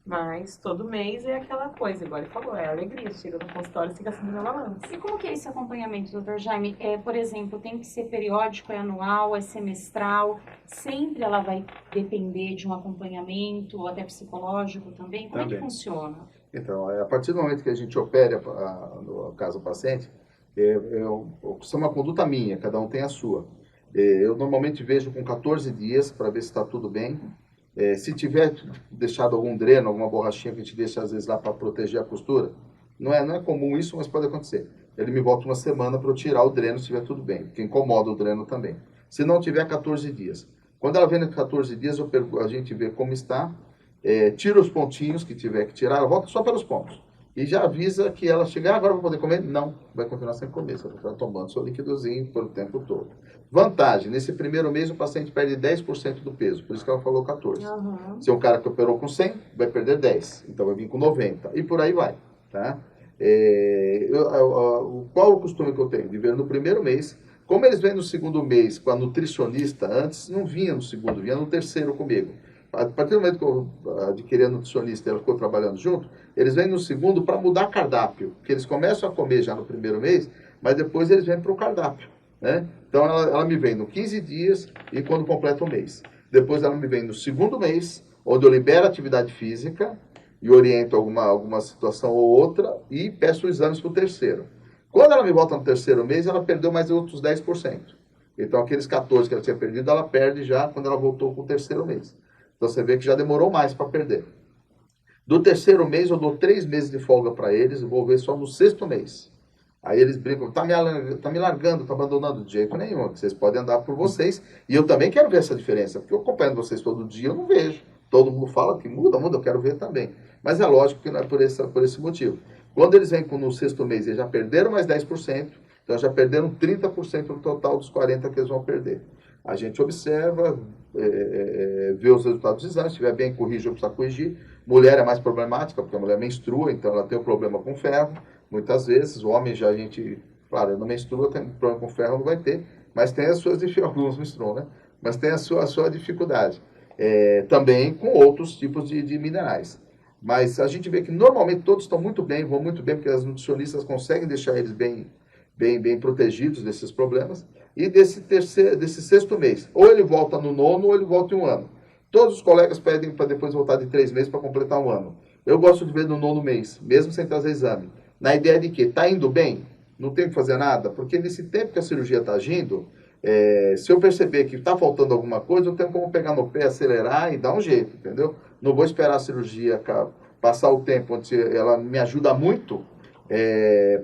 Mas todo mês é aquela coisa, igual ele falou, é alegria. Chega no consultório e fica assim na balança. E como que é esse acompanhamento, doutor Jaime? Por exemplo, tem que ser periódico, é anual, é semestral? Sempre ela vai depender de um acompanhamento, até psicológico também? Como é que Também. funciona? Então, a partir do momento que a gente opera, no caso do paciente, isso é uma conduta minha, cada um tem a sua. Eu normalmente vejo com 14 dias para ver se está tudo bem. Se tiver deixado algum dreno, alguma borrachinha que a gente deixa às vezes lá para proteger a costura, não é comum isso, mas pode acontecer. Ele me volta uma semana para eu tirar o dreno se estiver tudo bem, porque incomoda o dreno também. Se não tiver 14 dias. Quando ela vem nos 14 dias, a gente vê como está, tira os pontinhos que tiver que tirar, ela volta só pelos pontos. E já avisa que ela chegar, agora vai poder comer? Não, vai continuar sem comer, você vai continuar tomando seu líquidozinho pelo tempo todo. Vantagem, nesse primeiro mês o paciente perde 10% do peso, por isso que ela falou 14. Uhum. Se é um cara que operou com 100, vai perder 10, então vai vir com 90, e por aí vai. Tá? Qual o costume que eu tenho? De ver no primeiro mês, como eles vêm no segundo mês com a nutricionista, antes não vinha no segundo, vinha no terceiro comigo. A partir do momento que eu adquiri a nutricionista e ela ficou trabalhando junto, eles vêm no segundo para mudar cardápio, porque eles começam a comer já no primeiro mês, mas depois eles vêm para o cardápio. Né? Então ela me vem no 15 dias e quando completa o mês. Depois ela me vem no segundo mês, onde eu libero a atividade física e oriento alguma situação ou outra e peço exames para o terceiro. Quando ela me volta no terceiro mês, ela perdeu mais outros 10%. Então aqueles 14 que ela tinha perdido, ela perde já quando ela voltou com o terceiro mês. Então você vê que já demorou mais para perder. Do terceiro mês eu dou 3 meses de folga para eles, eu vou ver só no sexto mês. Aí eles brincam, tá me largando, tá abandonando de jeito nenhum, vocês podem andar por vocês. E eu também quero ver essa diferença, porque eu acompanhando vocês todo dia, eu não vejo. Todo mundo fala que muda, eu quero ver também. Mas é lógico que não é por esse motivo. Quando eles vêm no sexto mês, eles já perderam mais 10%, então já perderam 30% no total dos 40% que eles vão perder. A gente observa, vê os resultados dos exames, se estiver bem, corrige ou precisa corrigir. Mulher é mais problemática, porque a mulher menstrua, então ela tem um problema com ferro. Muitas vezes, o homem já a gente, claro, não menstrua, tem problema com ferro, não vai ter, mas tem as suas dificuldades, alguns menstruam, né? Mas tem a sua dificuldade. Também com outros tipos de minerais. Mas a gente vê que normalmente todos estão muito bem, vão muito bem, porque as nutricionistas conseguem deixar eles bem protegidos desses problemas. E desse sexto mês, ou ele volta no nono, ou ele volta em um ano. Todos os colegas pedem para depois voltar de 3 meses para completar um ano. Eu gosto de ver no nono mês, mesmo sem trazer exame. Na ideia de que está indo bem, não tem que fazer nada, porque nesse tempo que a cirurgia está agindo, se eu perceber que está faltando alguma coisa, eu tenho como pegar no pé, acelerar e dar um jeito, entendeu? Não vou esperar a cirurgia passar o tempo onde ela me ajuda muito,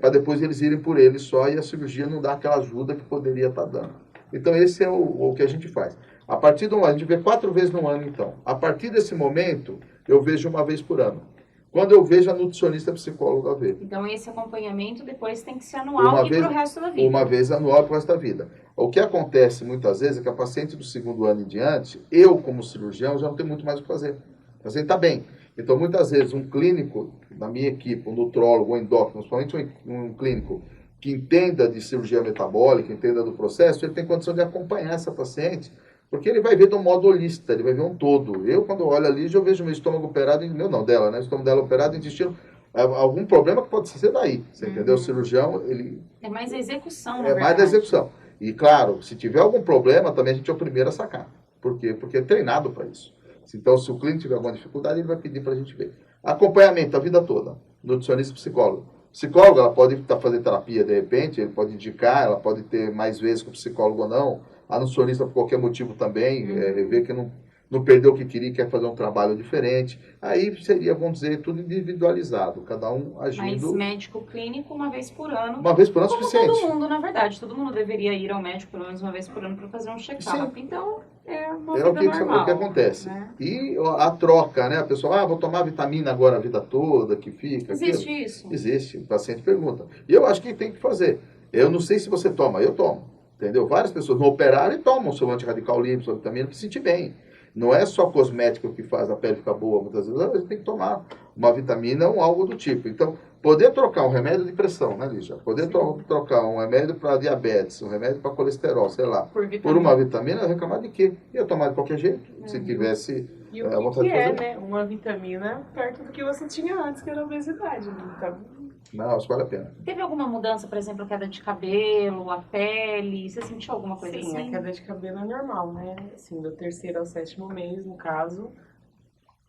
para depois eles irem por eles só e a cirurgia não dá aquela ajuda que poderia estar dando. Então esse é o que a gente faz. A partir do ano, a gente vê 4 vezes no ano então. A partir desse momento, eu vejo 1 vez por ano. Quando eu vejo a nutricionista a psicóloga ver. Então esse acompanhamento depois tem que ser anual e para o resto da vida. 1 vez anual para o resto da vida. O que acontece muitas vezes é que a paciente do segundo ano em diante, eu como cirurgião já não tenho muito mais o que fazer. O paciente está bem. Então muitas vezes um clínico, na minha equipe, um nutrólogo, um endócrino, principalmente um clínico que entenda de cirurgia metabólica, entenda do processo, ele tem condição de acompanhar essa paciente, porque ele vai ver de um modo holista, ele vai ver um todo. Eu, quando olho ali, já vejo meu estômago operado, dela, né? O estômago dela operado, intestino, algum problema que pode ser daí, você entendeu? O cirurgião, ele... É mais a execução, É mais da execução. E, claro, se tiver algum problema, também a gente é o primeiro a sacar. Por quê? Porque é treinado para isso. Então, se o cliente tiver alguma dificuldade, ele vai pedir para a gente ver. Acompanhamento a vida toda, nutricionista e psicólogo. Psicólogo, ela pode estar fazendo terapia de repente, ele pode indicar, ela pode ter mais vezes com o psicólogo ou não. A nutricionista, por qualquer motivo também, vê que não perdeu o que queria, quer fazer um trabalho diferente. Aí seria, vamos dizer, tudo individualizado, cada um Mas agindo. médico clínico uma vez por ano. Uma vez por ano é Como suficiente. todo mundo, na verdade. Todo mundo deveria ir ao médico pelo menos uma vez por ano para fazer um check-up. Então, é uma É o vida que, normal. o que acontece. Né? E a troca, né? A pessoa, vou tomar vitamina agora a vida toda, que fica. Existe aquilo. isso? Existe, o paciente pergunta. E eu acho que tem que fazer. Eu não sei se você toma, eu tomo. Entendeu? Várias pessoas não operaram e tomam seu antirradical livre, sua vitamina, para se sentir bem. Não é só cosmético que faz a pele ficar boa, muitas vezes. A gente tem que tomar uma vitamina ou algo do tipo. Então, poder trocar um remédio de pressão, né, Lígia? Poder trocar um remédio para diabetes, um remédio para colesterol, sei lá, por uma vitamina, reclamar de quê? Ia tomar de qualquer jeito, se tivesse e o que é, né? Uma vitamina perto do que você tinha antes, que era a obesidade. Né? Então... Não, isso vale a pena. Teve alguma mudança, por exemplo, a queda de cabelo, a pele? Você sentiu alguma coisa Sim, assim? a queda de cabelo é normal, né? Assim, do 3º ao 7º mês, no caso.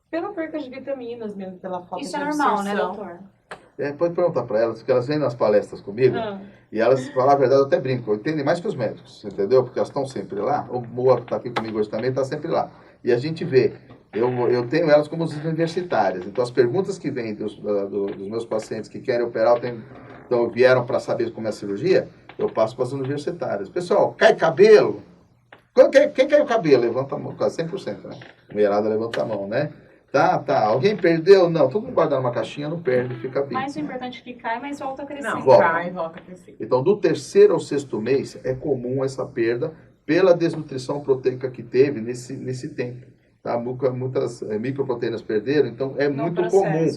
Pela perca de vitaminas, mesmo pela falta Isso de é normal, absorção. né, doutor? Pode perguntar para elas, porque elas vêm nas palestras comigo, e elas, pra falar a verdade, eu até brinco, entendem mais que os médicos, entendeu? Porque elas estão sempre lá, o Moa que está aqui comigo hoje também está sempre lá. E a gente vê, eu tenho elas como universitárias, então as perguntas que vêm dos meus pacientes que querem operar, então vieram para saber como é a cirurgia, eu passo para as universitárias. Pessoal, cai cabelo? Quem caiu o cabelo? Levanta a mão, quase 100%, né? Mulherada levanta a mão, né? Tá. Alguém perdeu? Não. Todo mundo guarda numa caixinha, não perde, fica bem. Mas o importante é que cai, mas volta a crescer. Não, Volta. cai, volta a crescer. Então, do 3º ao 6º mês, é comum essa perda pela desnutrição proteica que teve nesse tempo. Tá? Muitas microproteínas perderam, então é muito comum.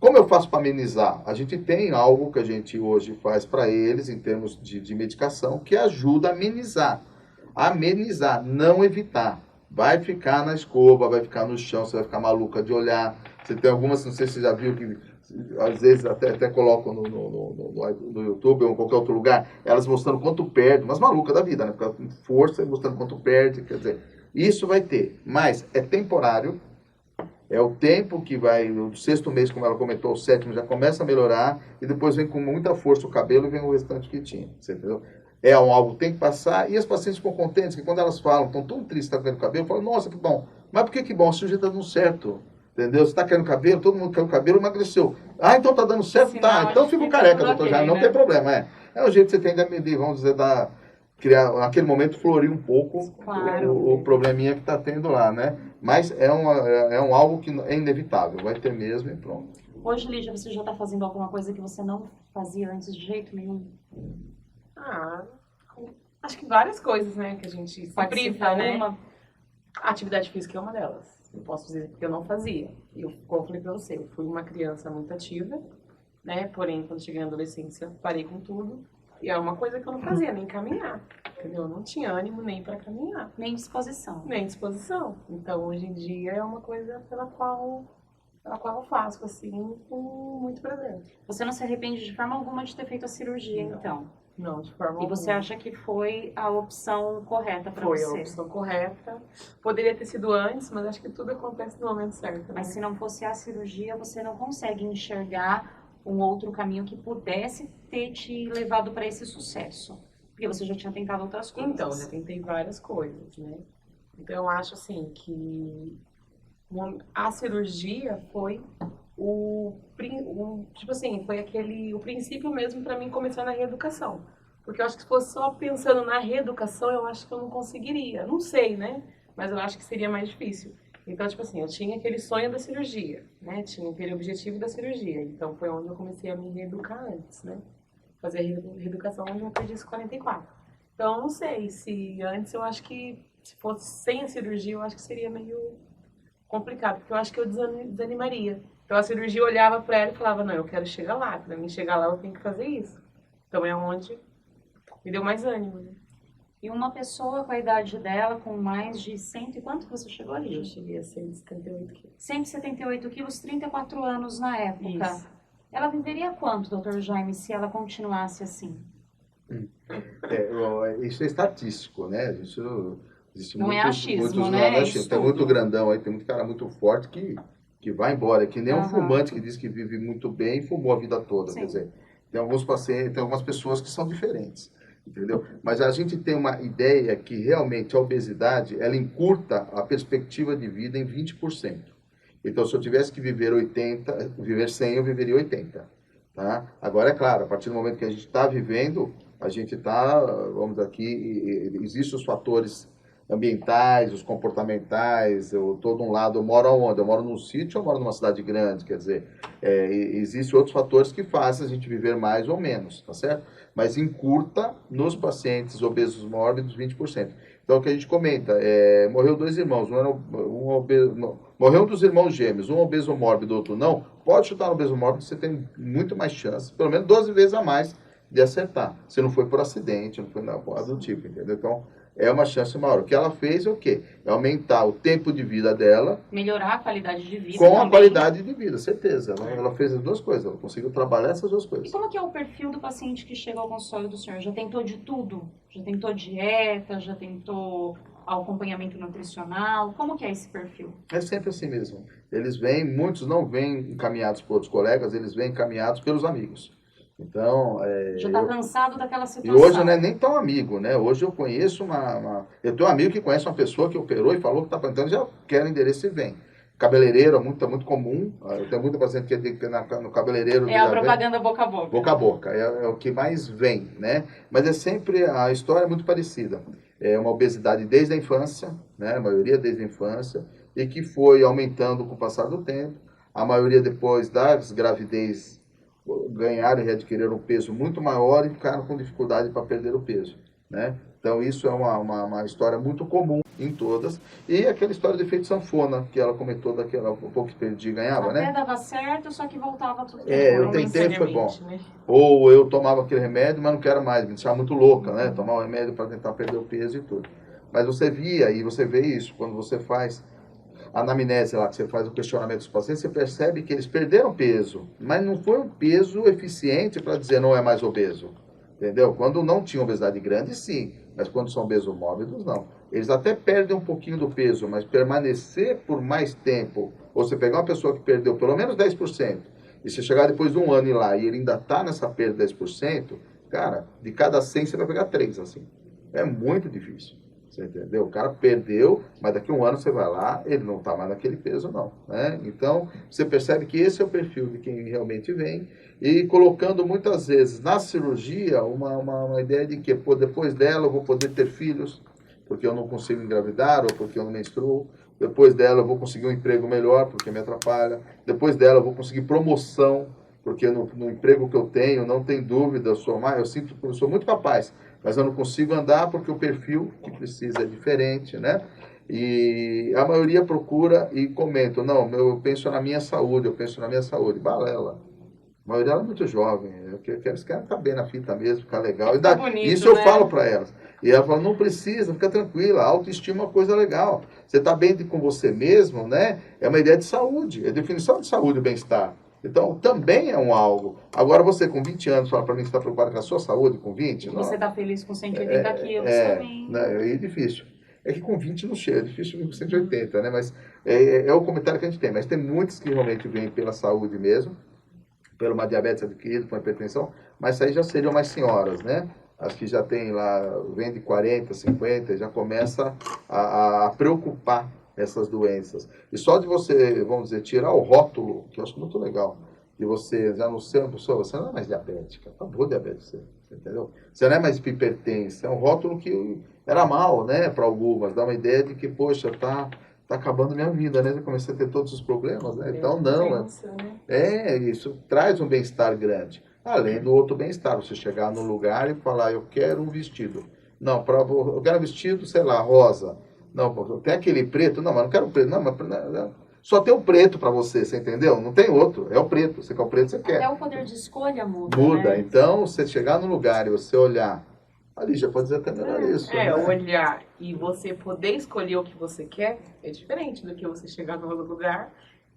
Como eu faço para amenizar? A gente tem algo que a gente hoje faz para eles, em termos de medicação, que ajuda a amenizar. Amenizar, não evitar. Vai ficar na escova, vai ficar no chão, você vai ficar maluca de olhar. Você tem algumas, não sei se você já viu, que às vezes até colocam no YouTube ou em qualquer outro lugar, elas mostrando quanto perde, umas malucas da vida, né? Porque com força, mostrando quanto perde, quer dizer, isso vai ter. Mas é temporário, é o tempo que vai, no 6º mês, como ela comentou, o 7º já começa a melhorar, e depois vem com muita força o cabelo e vem o restante que tinha, você entendeu? É algo que tem que passar, e as pacientes ficam contentes, que quando elas falam, estão tão tristes, está caindo cabelo, falam, nossa, que bom. Mas por que bom? A cirurgia está dando certo, entendeu? Você está caindo cabelo, todo mundo caiu cabelo, emagreceu. Então está dando certo? Tá, então fica careca, doutor Jaime, não tem problema, É o jeito que você tem de medir, vamos dizer, criar, naquele momento, florir um pouco o probleminha que está tendo lá, né? Mas é algo que é inevitável, vai ter mesmo e pronto. Hoje, Lígia, você já está fazendo alguma coisa que você não fazia antes de jeito nenhum? Acho que várias coisas, né, que a gente se priva, né? A atividade física é uma delas. Eu posso dizer que eu não fazia. Como eu falei pra você, eu fui uma criança muito ativa, né? Porém, quando cheguei na adolescência, parei com tudo. E é uma coisa que eu não fazia, nem caminhar. Entendeu? Eu não tinha ânimo nem para caminhar. Nem disposição. Nem disposição. Então, hoje em dia, é uma coisa pela qual eu faço, assim, com muito prazer. Você não se arrepende de forma alguma de ter feito a cirurgia, Não. então? Não, de forma alguma. E você acha que foi a opção correta para você? Foi a opção correta. Poderia ter sido antes, mas acho que tudo acontece no momento certo. Né? Mas se não fosse a cirurgia, você não consegue enxergar um outro caminho que pudesse ter te levado para esse sucesso? Porque você já tinha tentado outras coisas. Então, já tentei várias coisas, né? Então, eu acho, assim, que a cirurgia foi tipo assim, foi o princípio mesmo para mim começar na reeducação. Porque eu acho que se fosse só pensando na reeducação, eu acho que eu não conseguiria. Não sei, né? Mas eu acho que seria mais difícil. Então, tipo assim, eu tinha aquele sonho da cirurgia, né? Tinha aquele objetivo da cirurgia. Então, foi onde eu comecei a me reeducar antes, né? Fazer a reeducação onde eu perdi os 44. Então, eu não sei se antes eu acho que, se fosse sem a cirurgia, eu acho que seria meio complicado. Porque eu acho que eu desanimaria. Então, a cirurgia eu olhava pra ela e falava, não, eu quero chegar lá. Pra mim chegar lá, eu tenho que fazer isso. Então, é onde me deu mais ânimo, né? E uma pessoa com a idade dela, com mais de 100 e quanto você chegou ali? Eu cheguei a 178 quilos. 178 quilos, 34 anos na época. Isso. Ela viveria quanto, doutor Jaime, se ela continuasse assim? Isso é estatístico, né? Isso existe Não é achismo, né? Tem muito grandão aí, tem muito cara muito forte que que vai embora, é que nem um Aham. fumante que diz que vive muito bem e fumou a vida toda, Sim. quer dizer, tem alguns pacientes, tem algumas pessoas que são diferentes, entendeu? Mas a gente tem uma ideia que realmente a obesidade, ela encurta a perspectiva de vida em 20%. Então, se eu tivesse que viver 80, viver 100, eu viveria 80, tá? Agora, é claro, a partir do momento que a gente está vivendo, a gente está, vamos aqui, existem os fatores ambientais, os comportamentais, eu estou de um lado, eu moro aonde? Eu moro num sítio ou eu moro numa cidade grande? Quer dizer, existem outros fatores que fazem a gente viver mais ou menos, tá certo? Mas encurta nos pacientes obesos mórbidos 20%. Então, o que a gente comenta, morreu dois irmãos, morreu um dos irmãos gêmeos, um obeso mórbido, outro não, pode chutar no obeso mórbido, você tem muito mais chance, pelo menos 12 vezes a mais de acertar. Se não foi por acidente, não foi nada do tipo, entendeu? Então, é uma chance maior. O que ela fez é o quê? É aumentar o tempo de vida dela Melhorar a qualidade de vida com a também. qualidade de vida, certeza. Ela fez as duas coisas, ela conseguiu trabalhar essas duas E coisas. como que é o perfil do paciente que chega ao consultório do senhor? Já tentou de tudo? Já tentou dieta? Já tentou acompanhamento nutricional? Como que é esse perfil? É sempre assim mesmo. Eles vêm, muitos não vêm encaminhados por outros colegas, eles vêm encaminhados pelos amigos. Então, Já está cansado daquela e situação? hoje não é nem tão amigo, né? Hoje eu conheço eu tenho um amigo que conhece uma pessoa que operou e falou que está plantando, já quer o endereço e vem. Cabeleireiro é muito comum. Eu tenho muita paciente que no cabeleireiro. É a propaganda boca a boca. Boca a boca, é o que mais vem, né? Mas é sempre, a história é muito parecida. É uma obesidade desde a infância, né? A maioria desde a infância, e que foi aumentando com o passar do tempo. A maioria depois das gravidez ganharam e readquiriram um peso muito maior e ficaram com dificuldade para perder o peso, né? Então isso é uma história muito comum em todas. E aquela história do efeito sanfona, que ela comentou daquela, um pouco que perdi e ganhava, Até né? dava certo, só que voltava tudo Eu depois. tentei, foi bom. Momentaneamente, né? Ou eu tomava aquele remédio, mas não quero mais, me deixava muito louca, né? Tomar o remédio para tentar perder o peso e tudo. Mas você via, e você vê isso, quando você faz a anamnese lá, que você faz o questionamento dos pacientes, você percebe que eles perderam peso, mas não foi um peso eficiente para dizer não é mais obeso. Entendeu? Quando não tinha obesidade grande, sim, mas quando são obesos mórbidos, não. Eles até perdem um pouquinho do peso, mas permanecer por mais tempo, ou você pegar uma pessoa que perdeu pelo menos 10%, e você chegar depois de um ano e lá, e ele ainda está nessa perda de 10%, cara, de cada 100 você vai pegar 3, assim. É muito difícil. Você entendeu? O cara perdeu, mas daqui a um ano você vai lá, ele não está mais naquele peso, não. Né? Então, você percebe que esse é o perfil de quem realmente vem, e colocando muitas vezes na cirurgia uma ideia de que pô, depois dela eu vou poder ter filhos, porque eu não consigo engravidar ou porque eu não menstruo. Depois dela eu vou conseguir um emprego melhor, porque me atrapalha. Depois dela eu vou conseguir promoção, porque no emprego que eu tenho, não tem dúvida, eu sinto que eu sou muito capaz, mas eu não consigo andar porque o perfil que precisa é diferente, né? E a maioria procura e comenta, não, eu penso na minha saúde, eu penso na minha saúde. Balela. A maioria é muito jovem, eles querem estar bem na fita mesmo, ficar legal. Ficar bonito, isso eu né? falo para elas. E ela fala, não precisa, fica tranquila, a autoestima é uma coisa legal. Você está bem com você mesmo, né? É uma ideia de saúde, é definição de saúde e bem-estar. Então, também é um algo. Agora, você com 20 anos fala para mim que está preocupado com a sua saúde, com 20? E Não. você está feliz com 180 quilos também. Né, é difícil. É que com 20 não chega, é difícil com 180, né? Mas é o comentário que a gente tem. Mas tem muitos que realmente vêm pela saúde mesmo, pela uma diabetes adquirida, por uma hipertensão, mas isso aí já seriam mais senhoras, né? As que já tem lá, vem de 40, 50, já começa a preocupar essas doenças. E só de você, vamos dizer, tirar o rótulo, que eu acho muito legal, de você já não ser uma pessoa, você não é mais diabética, acabou diabetes, você entendeu? Você não é mais hipertensa, é um rótulo que era mal, né, para algumas, dá uma ideia de que, poxa, tá acabando minha vida, né? Eu comecei a ter todos os problemas, né? Então, não, isso traz um bem-estar grande. Além do outro bem-estar, você chegar no lugar e falar, eu quero um vestido. Não, eu quero um vestido, sei lá, rosa. Não, tem aquele preto. Não, mas não quero preto. Não, mas não. Só tem o preto para você, você entendeu? Não tem outro, é o preto. Você quer o preto, você quer. Até o poder de escolha muda, Muda. né? Então, você chegar no lugar e você olhar, ali já pode dizer até melhor isso. né? Olhar e você poder escolher o que você quer é diferente do que você chegar no lugar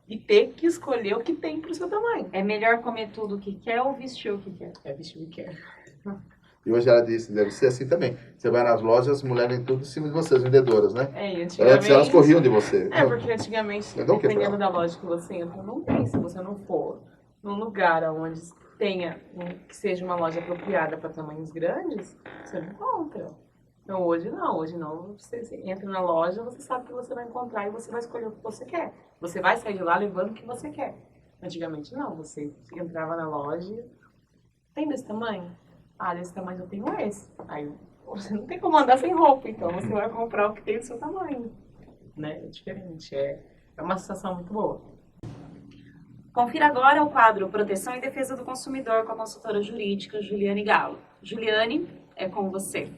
e ter que escolher o que tem pro seu tamanho. É melhor comer tudo o que quer ou vestir o que quer? É vestir o que quer. E hoje ela disse, deve ser assim também. Você vai nas lojas, as mulheres vêm tudo em cima de vocês, vendedoras, né? E Antes antigamente... elas corriam de você. Porque antigamente, Então, dependendo da loja que você entra, não tem. Se você não for num lugar onde tenha, que seja uma loja apropriada para tamanhos grandes, você não encontra. Então hoje não. Você entra na loja, você sabe o que você vai encontrar e você vai escolher o que você quer. Você vai sair de lá levando o que você quer. Antigamente não, você entrava na loja, tem desse tamanho? Desse tamanho eu tenho esse. Aí você não tem como andar sem roupa, então você vai comprar o que tem do seu tamanho. Né? É diferente, é uma sensação muito boa. Confira agora o quadro Proteção e Defesa do Consumidor com a consultora jurídica Juliane Galo. Juliane, é com você.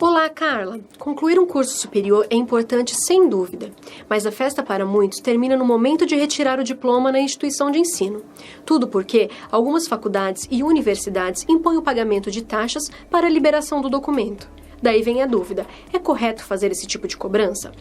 Olá, Carla! Concluir um curso superior é importante, sem dúvida, mas a festa para muitos termina no momento de retirar o diploma na instituição de ensino. Tudo porque algumas faculdades e universidades impõem o pagamento de taxas para a liberação do documento. Daí vem a dúvida, é correto fazer esse tipo de cobrança?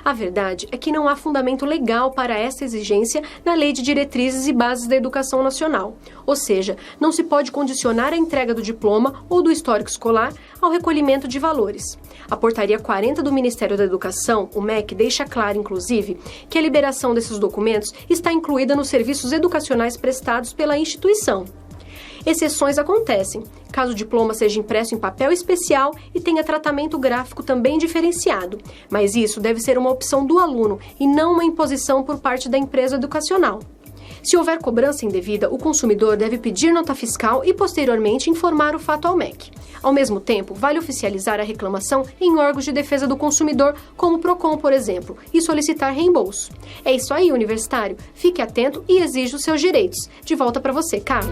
A verdade é que não há fundamento legal para essa exigência na Lei de Diretrizes e Bases da Educação Nacional. Ou seja, não se pode condicionar a entrega do diploma ou do histórico escolar ao recolhimento de valores. A Portaria 40 do Ministério da Educação, o MEC, deixa claro, inclusive, que a liberação desses documentos está incluída nos serviços educacionais prestados pela instituição. Exceções acontecem, caso o diploma seja impresso em papel especial e tenha tratamento gráfico também diferenciado, mas isso deve ser uma opção do aluno e não uma imposição por parte da empresa educacional. Se houver cobrança indevida, o consumidor deve pedir nota fiscal e, posteriormente, informar o fato ao MEC. Ao mesmo tempo, vale oficializar a reclamação em órgãos de defesa do consumidor, como o PROCON, por exemplo, e solicitar reembolso. É isso aí, universitário. Fique atento e exija os seus direitos. De volta para você, Carla.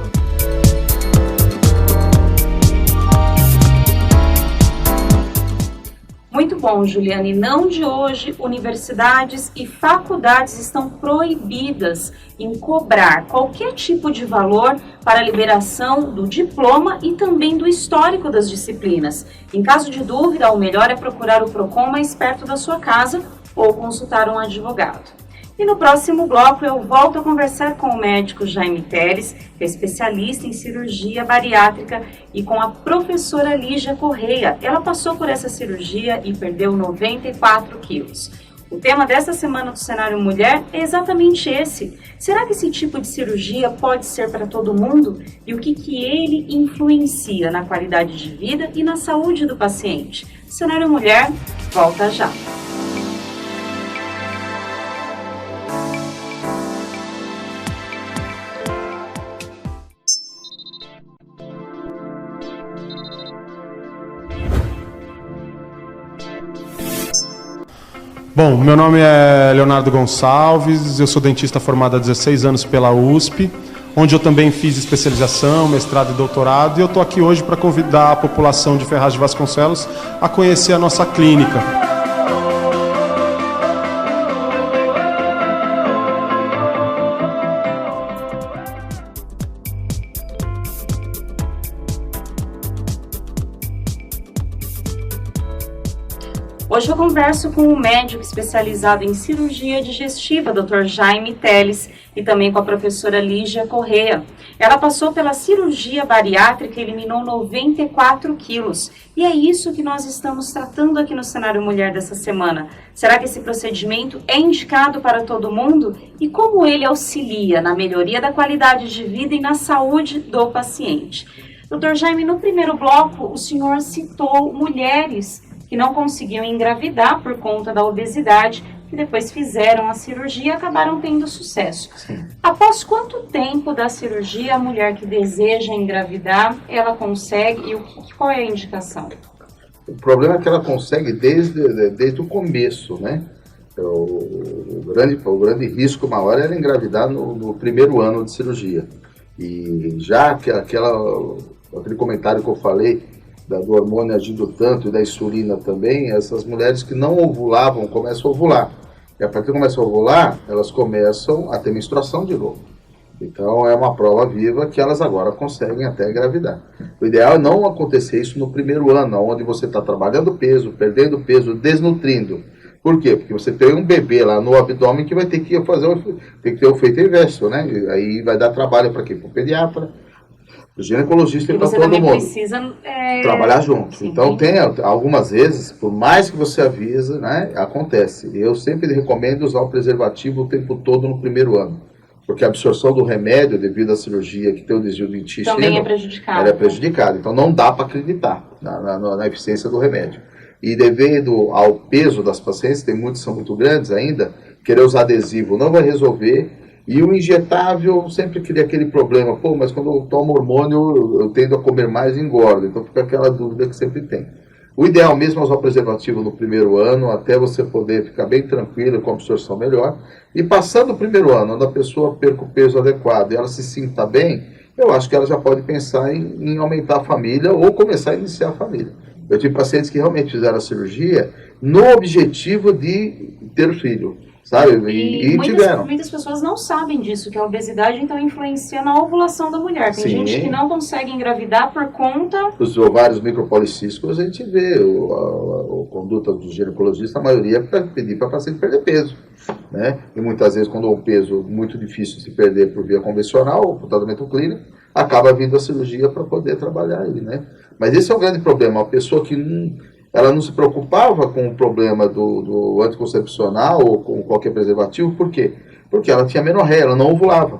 Muito bom, Juliane. Não de hoje, universidades e faculdades estão proibidas em cobrar qualquer tipo de valor para a liberação do diploma e também do histórico das disciplinas. Em caso de dúvida, o melhor é procurar o PROCON mais perto da sua casa ou consultar um advogado. E no próximo bloco eu volto a conversar com o médico Jaime Teles, que é especialista em cirurgia bariátrica, e com a professora Lígia Correia. Ela passou por essa cirurgia e perdeu 94 quilos. O tema desta semana do Cenário Mulher é exatamente esse. Será que esse tipo de cirurgia pode ser para todo mundo? E o que ele influencia na qualidade de vida e na saúde do paciente? Cenário Mulher, volta já. Bom, meu nome é Leonardo Gonçalves, eu sou dentista formado há 16 anos pela USP, onde eu também fiz especialização, mestrado e doutorado, e eu estou aqui hoje para convidar a população de Ferraz de Vasconcelos a conhecer a nossa clínica. Hoje eu converso com o médico especializado em cirurgia digestiva, Dr. Jaime Teles, e também com a professora Lígia Correia. Ela passou pela cirurgia bariátrica e eliminou 94 quilos. E é isso que nós estamos tratando aqui no Cenário Mulher dessa semana. Será que esse procedimento é indicado para todo mundo? E como ele auxilia na melhoria da qualidade de vida e na saúde do paciente? Dr. Jaime, no primeiro bloco, o senhor citou mulheres que não conseguiam engravidar por conta da obesidade, que depois fizeram a cirurgia e acabaram tendo sucesso. Sim. Após quanto tempo da cirurgia a mulher que deseja engravidar, ela consegue e qual é a indicação? O problema é que ela consegue desde o começo, né? O grande risco maior era engravidar no primeiro ano de cirurgia. E já aquele comentário que eu falei, do hormônio agindo tanto e da insulina também, essas mulheres que não ovulavam começam a ovular. E a partir que começam a ovular, elas começam a ter menstruação de novo. Então é uma prova viva que elas agora conseguem até engravidar. O ideal é não acontecer isso no primeiro ano, onde você está trabalhando peso, perdendo peso, desnutrindo. Por quê? Porque você tem um bebê lá no abdômen que vai ter que tem que ter o efeito inverso, né? Aí vai dar trabalho para quê? Para o pediatra, o ginecologista e para todo mundo. Precisa trabalhar junto. Sim. Então tem algumas vezes, por mais que você avisa, né, acontece. Eu sempre recomendo usar o preservativo o tempo todo no primeiro ano. Porque a absorção do remédio, devido à cirurgia que tem o desvio do intestino, também é prejudicada. ela é prejudicada. Então não dá para acreditar na eficiência do remédio. E devido ao peso das pacientes, tem muitos que são muito grandes ainda, querer usar adesivo não vai resolver. E o injetável sempre cria aquele problema. Pô, mas quando eu tomo hormônio, eu tendo a comer mais e engordo. Então fica aquela dúvida que sempre tem. O ideal mesmo é usar o preservativo no primeiro ano, até você poder ficar bem tranquilo, com a absorção melhor. E passando o primeiro ano, quando a pessoa perca o peso adequado e ela se sinta bem, eu acho que ela já pode pensar em aumentar a família ou começar a iniciar a família. Eu tive pacientes que realmente fizeram a cirurgia no objetivo de ter filho, sabe? E tiveram. Muitas pessoas não sabem disso, que a obesidade então influencia na ovulação da mulher. Tem Sim. gente que não consegue engravidar por conta... Os ovários micropolicísticos, a gente vê a conduta do ginecologista, a maioria é para pedir para a paciente perder peso, né? E muitas vezes, quando é um peso muito difícil de se perder por via convencional ou por tratamento clínico, acaba vindo a cirurgia para poder trabalhar ele, né? Mas esse é um grande problema. A pessoa que ela não se preocupava com o problema do anticoncepcional ou com qualquer preservativo, por quê? Porque ela tinha menorreia, ela não ovulava.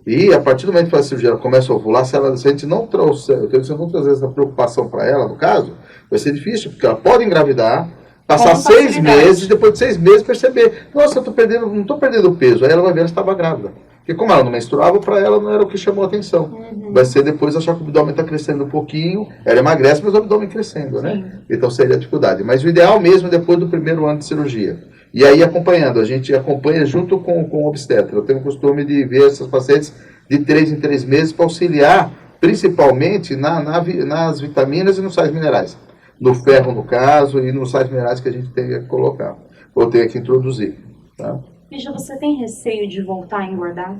E a partir do momento que faz a cirurgia, ela começa a ovular, se a gente não trouxer, se eu não trazer essa preocupação para ela, no caso, vai ser difícil, porque ela pode engravidar, passar 6 meses, depois de 6 meses perceber, nossa, eu não estou perdendo peso. Aí ela vai ver que ela estava grávida. Porque como ela não menstruava, para ela não era o que chamou a atenção. Vai ser depois achar que o abdômen está crescendo um pouquinho, ela emagrece, mas o abdômen crescendo, né? Então seria a dificuldade. Mas o ideal mesmo é depois do primeiro ano de cirurgia. E aí acompanhando, a gente acompanha junto com o obstetra. Eu tenho o costume de ver essas pacientes de 3 em 3 meses para auxiliar, principalmente nas vitaminas e nos sais minerais. No ferro, no caso, e nos sais minerais que a gente tem que colocar, ou tem que introduzir, tá? Lígia, você tem receio de voltar a engordar?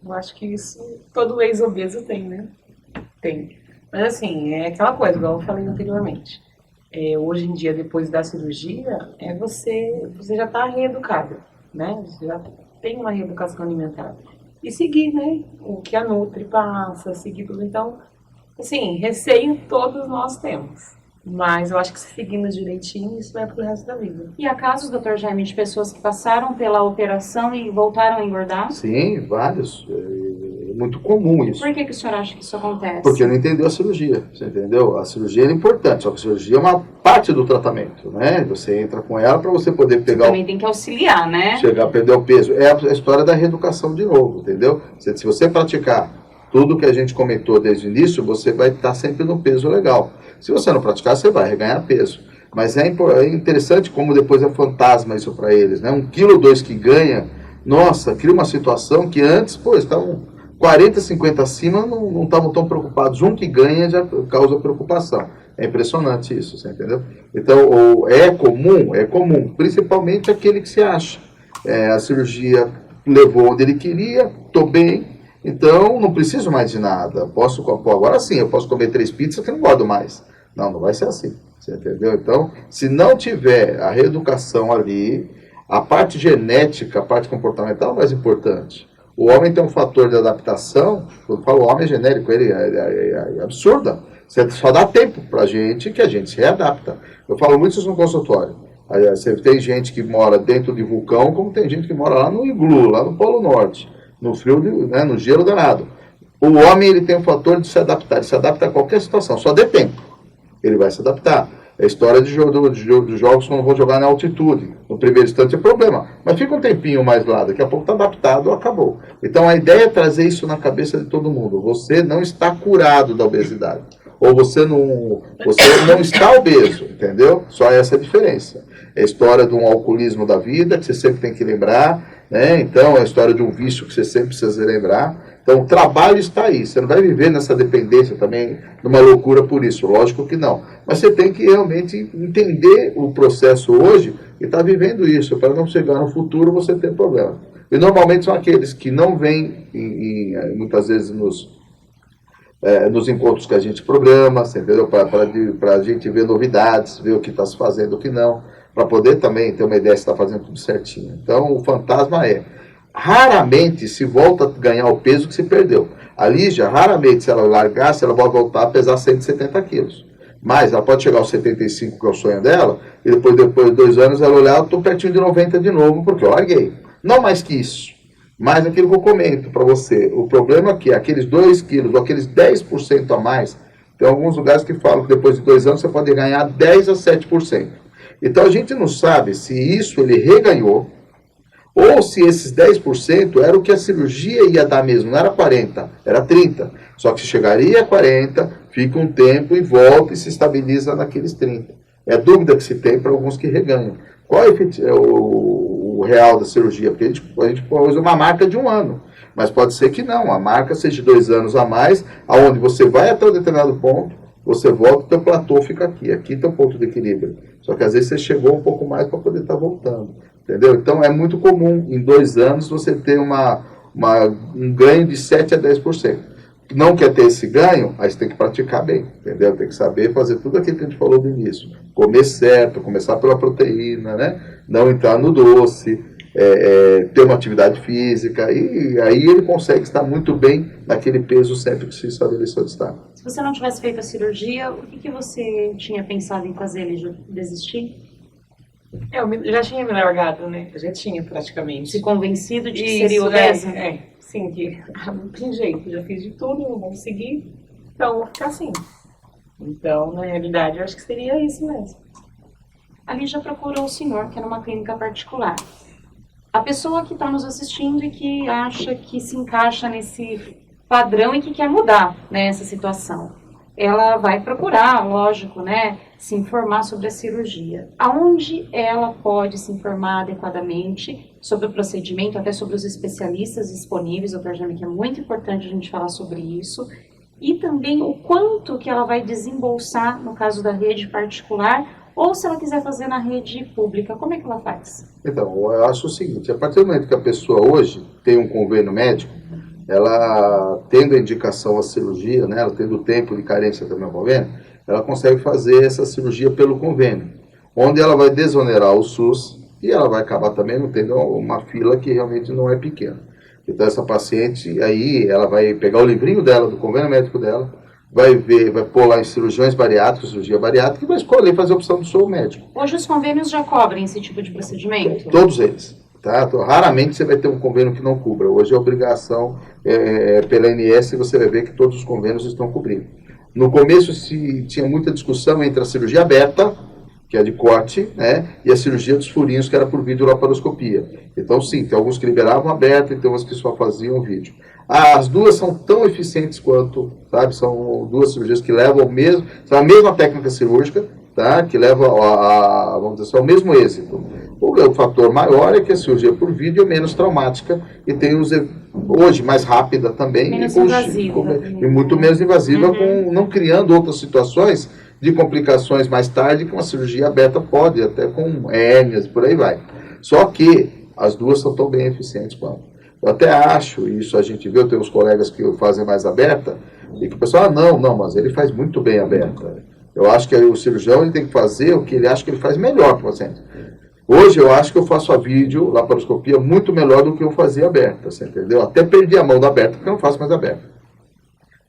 Eu acho que isso todo ex-obeso tem, né? Tem. Mas assim, é aquela coisa, igual eu falei anteriormente. Hoje em dia, depois da cirurgia, você já está reeducado, né? Você já tem uma reeducação alimentar. E seguir, né? O que a Nutri passa, seguir tudo. Então, assim, receio todos nós temos. Mas eu acho que se seguindo direitinho, isso vai pro resto da vida. E há casos, Dr. Jaime, de pessoas que passaram pela operação e voltaram a engordar? Sim, vários. É muito comum isso. Por que o senhor acha que isso acontece? Porque não entendeu a cirurgia, você entendeu? A cirurgia é importante, só que a cirurgia é uma parte do tratamento, né? Você entra com ela para você poder pegar... Também tem que auxiliar, né? Chegar a perder o peso. É a história da reeducação de novo, entendeu? Se você praticar tudo que a gente comentou desde o início, você vai estar sempre no peso legal. Se você não praticar, você vai reganhar peso. Mas é interessante como depois é fantasma isso para eles, né? 1,2 kg que ganha, nossa, cria uma situação que antes, pô, estavam 40, 50 acima, não estavam tão preocupados. Um que ganha já causa preocupação. É impressionante isso, você entendeu? Então, é comum, principalmente aquele que se acha. A cirurgia levou onde ele queria, estou bem, então não preciso mais de nada. Agora sim, eu posso comer 3 pizzas que eu não gosto mais. Não vai ser assim, você entendeu? Então, se não tiver a reeducação ali, a parte genética, a parte comportamental é mais importante. O homem tem um fator de adaptação, quando eu falo homem genérico, ele é absurda. Você só dá tempo pra gente que a gente se readapta. Eu falo muito isso no consultório. Você tem gente que mora dentro de vulcão, como tem gente que mora lá no iglu, lá no Polo Norte, no frio, né, no gelo danado. O homem ele tem um fator de se adaptar, ele se adapta a qualquer situação, só dê tempo. Ele vai se adaptar. É a história de jogos quando vão jogar na altitude. No primeiro instante é problema. Mas fica um tempinho mais lá, daqui a pouco está adaptado, acabou. Então a ideia é trazer isso na cabeça de todo mundo. Você não está curado da obesidade. Ou você não está obeso, entendeu? Só essa é a diferença. É a história de um alcoolismo da vida, que você sempre tem que lembrar, né? Então é a história de um vício que você sempre precisa lembrar. Então o trabalho está aí. Você não vai viver nessa dependência também, numa loucura por isso. Lógico que não. Mas você tem que realmente entender o processo hoje e estar vivendo isso, para não chegar no futuro você ter problema. E normalmente são aqueles que não vêm, muitas vezes, nos encontros que a gente programa, entendeu? Para a gente ver novidades, ver o que está se fazendo, o que não. para poder também ter uma ideia se está fazendo tudo certinho. Então, o fantasma raramente se volta a ganhar o peso que se perdeu. A Lígia, raramente, se ela largasse, ela vai voltar a pesar 170 quilos. Mas ela pode chegar aos 75, que é o sonho dela, e depois de 2 anos ela olhar, eu estou pertinho de 90 de novo, porque eu larguei. Não mais que isso. Mas aquilo que eu comento para você, o problema é que aqueles 2 quilos, ou aqueles 10% a mais, tem alguns lugares que falam que depois de 2 anos você pode ganhar 10 a 7%. Então a gente não sabe se isso ele reganhou, ou se esses 10% era o que a cirurgia ia dar mesmo, não era 40%, era 30%. Só que chegaria a 40%, fica um tempo e volta e se estabiliza naqueles 30%. É dúvida que se tem para alguns que reganham. Qual é o real da cirurgia? Porque a gente usa uma marca de 1 ano. Mas pode ser que não, a marca seja de 2 anos a mais, aonde você vai até um determinado ponto, você volta, o teu platô fica aqui. Aqui tem o ponto de equilíbrio. Só que às vezes você chegou um pouco mais para poder estar voltando. Entendeu? Então é muito comum, em 2 anos, você ter um ganho de 7 a 10%. Não quer ter esse ganho, aí você tem que praticar bem, entendeu? Tem que saber fazer tudo aquilo que a gente falou no início. Comer certo, começar pela proteína, né? Não entrar no doce, ter uma atividade física, e aí ele consegue estar muito bem naquele peso sempre que se estabeleceu de estar. Se você não tivesse feito a cirurgia, o que você tinha pensado em fazer, Lígia? Desistir? Eu já tinha me largado, né? Eu já tinha praticamente. Se convencido de que Isso, seria obesa? Sim, que não tem jeito, já fiz de tudo, não vou seguir, então vou ficar assim. Então, na realidade, eu acho que seria isso mesmo. A Lígia procurou o senhor, que é numa clínica particular. A pessoa que está nos assistindo e que acha que se encaixa nesse padrão e que quer mudar, né, essa situação, ela vai procurar, lógico, né, se informar sobre a cirurgia. Aonde ela pode se informar adequadamente sobre o procedimento, até sobre os especialistas disponíveis, doutor Jaime, que é muito importante a gente falar sobre isso, e também o quanto que ela vai desembolsar no caso da rede particular, ou se ela quiser fazer na rede pública, como é que ela faz? Então, eu acho o seguinte, a partir do momento que a pessoa hoje tem um convênio médico, ela tendo a indicação à cirurgia, né, ela tendo tempo de carência também ao convênio, ela consegue fazer essa cirurgia pelo convênio, onde ela vai desonerar o SUS e ela vai acabar também não tendo uma fila que realmente não é pequena. Então essa paciente aí, ela vai pegar o livrinho dela, do convênio médico dela, vai pôr lá em cirurgiões bariátricos, cirurgia bariátrica, e vai escolher fazer a opção do seu médico. Hoje os convênios já cobrem esse tipo de procedimento? Todos eles. Tá? Raramente você vai ter um convênio que não cubra. Hoje é obrigação pela ANS, você vai ver que todos os convênios estão cobrindo. No começo tinha muita discussão entre a cirurgia aberta, que é de corte, né, e a cirurgia dos furinhos, que era por videolaparoscopia. Então, sim, tem alguns que liberavam aberta e tem uns que só faziam vídeo. As duas são tão eficientes quanto, sabe? São 2 cirurgias que levam são a mesma técnica cirúrgica, tá? Que leva vamos dizer, ao mesmo êxito. O fator maior é que a cirurgia por vídeo é menos traumática e tem hoje mais rápida também, menos invasiva, e muito menos invasiva, não criando outras situações de complicações mais tarde que uma cirurgia aberta pode, até com hérnias, por aí vai. Só que as duas são tão bem eficientes quanto. Eu até acho, isso a gente vê, eu tenho uns colegas que fazem mais aberta, e que o pessoal, não, mas ele faz muito bem aberta. Eu acho que o cirurgião ele tem que fazer o que ele acha que ele faz melhor para o paciente. Hoje eu acho que eu faço a vídeo, laparoscopia, muito melhor do que eu fazia aberta, você entendeu? Até perdi a mão da aberta, porque eu não faço mais aberta.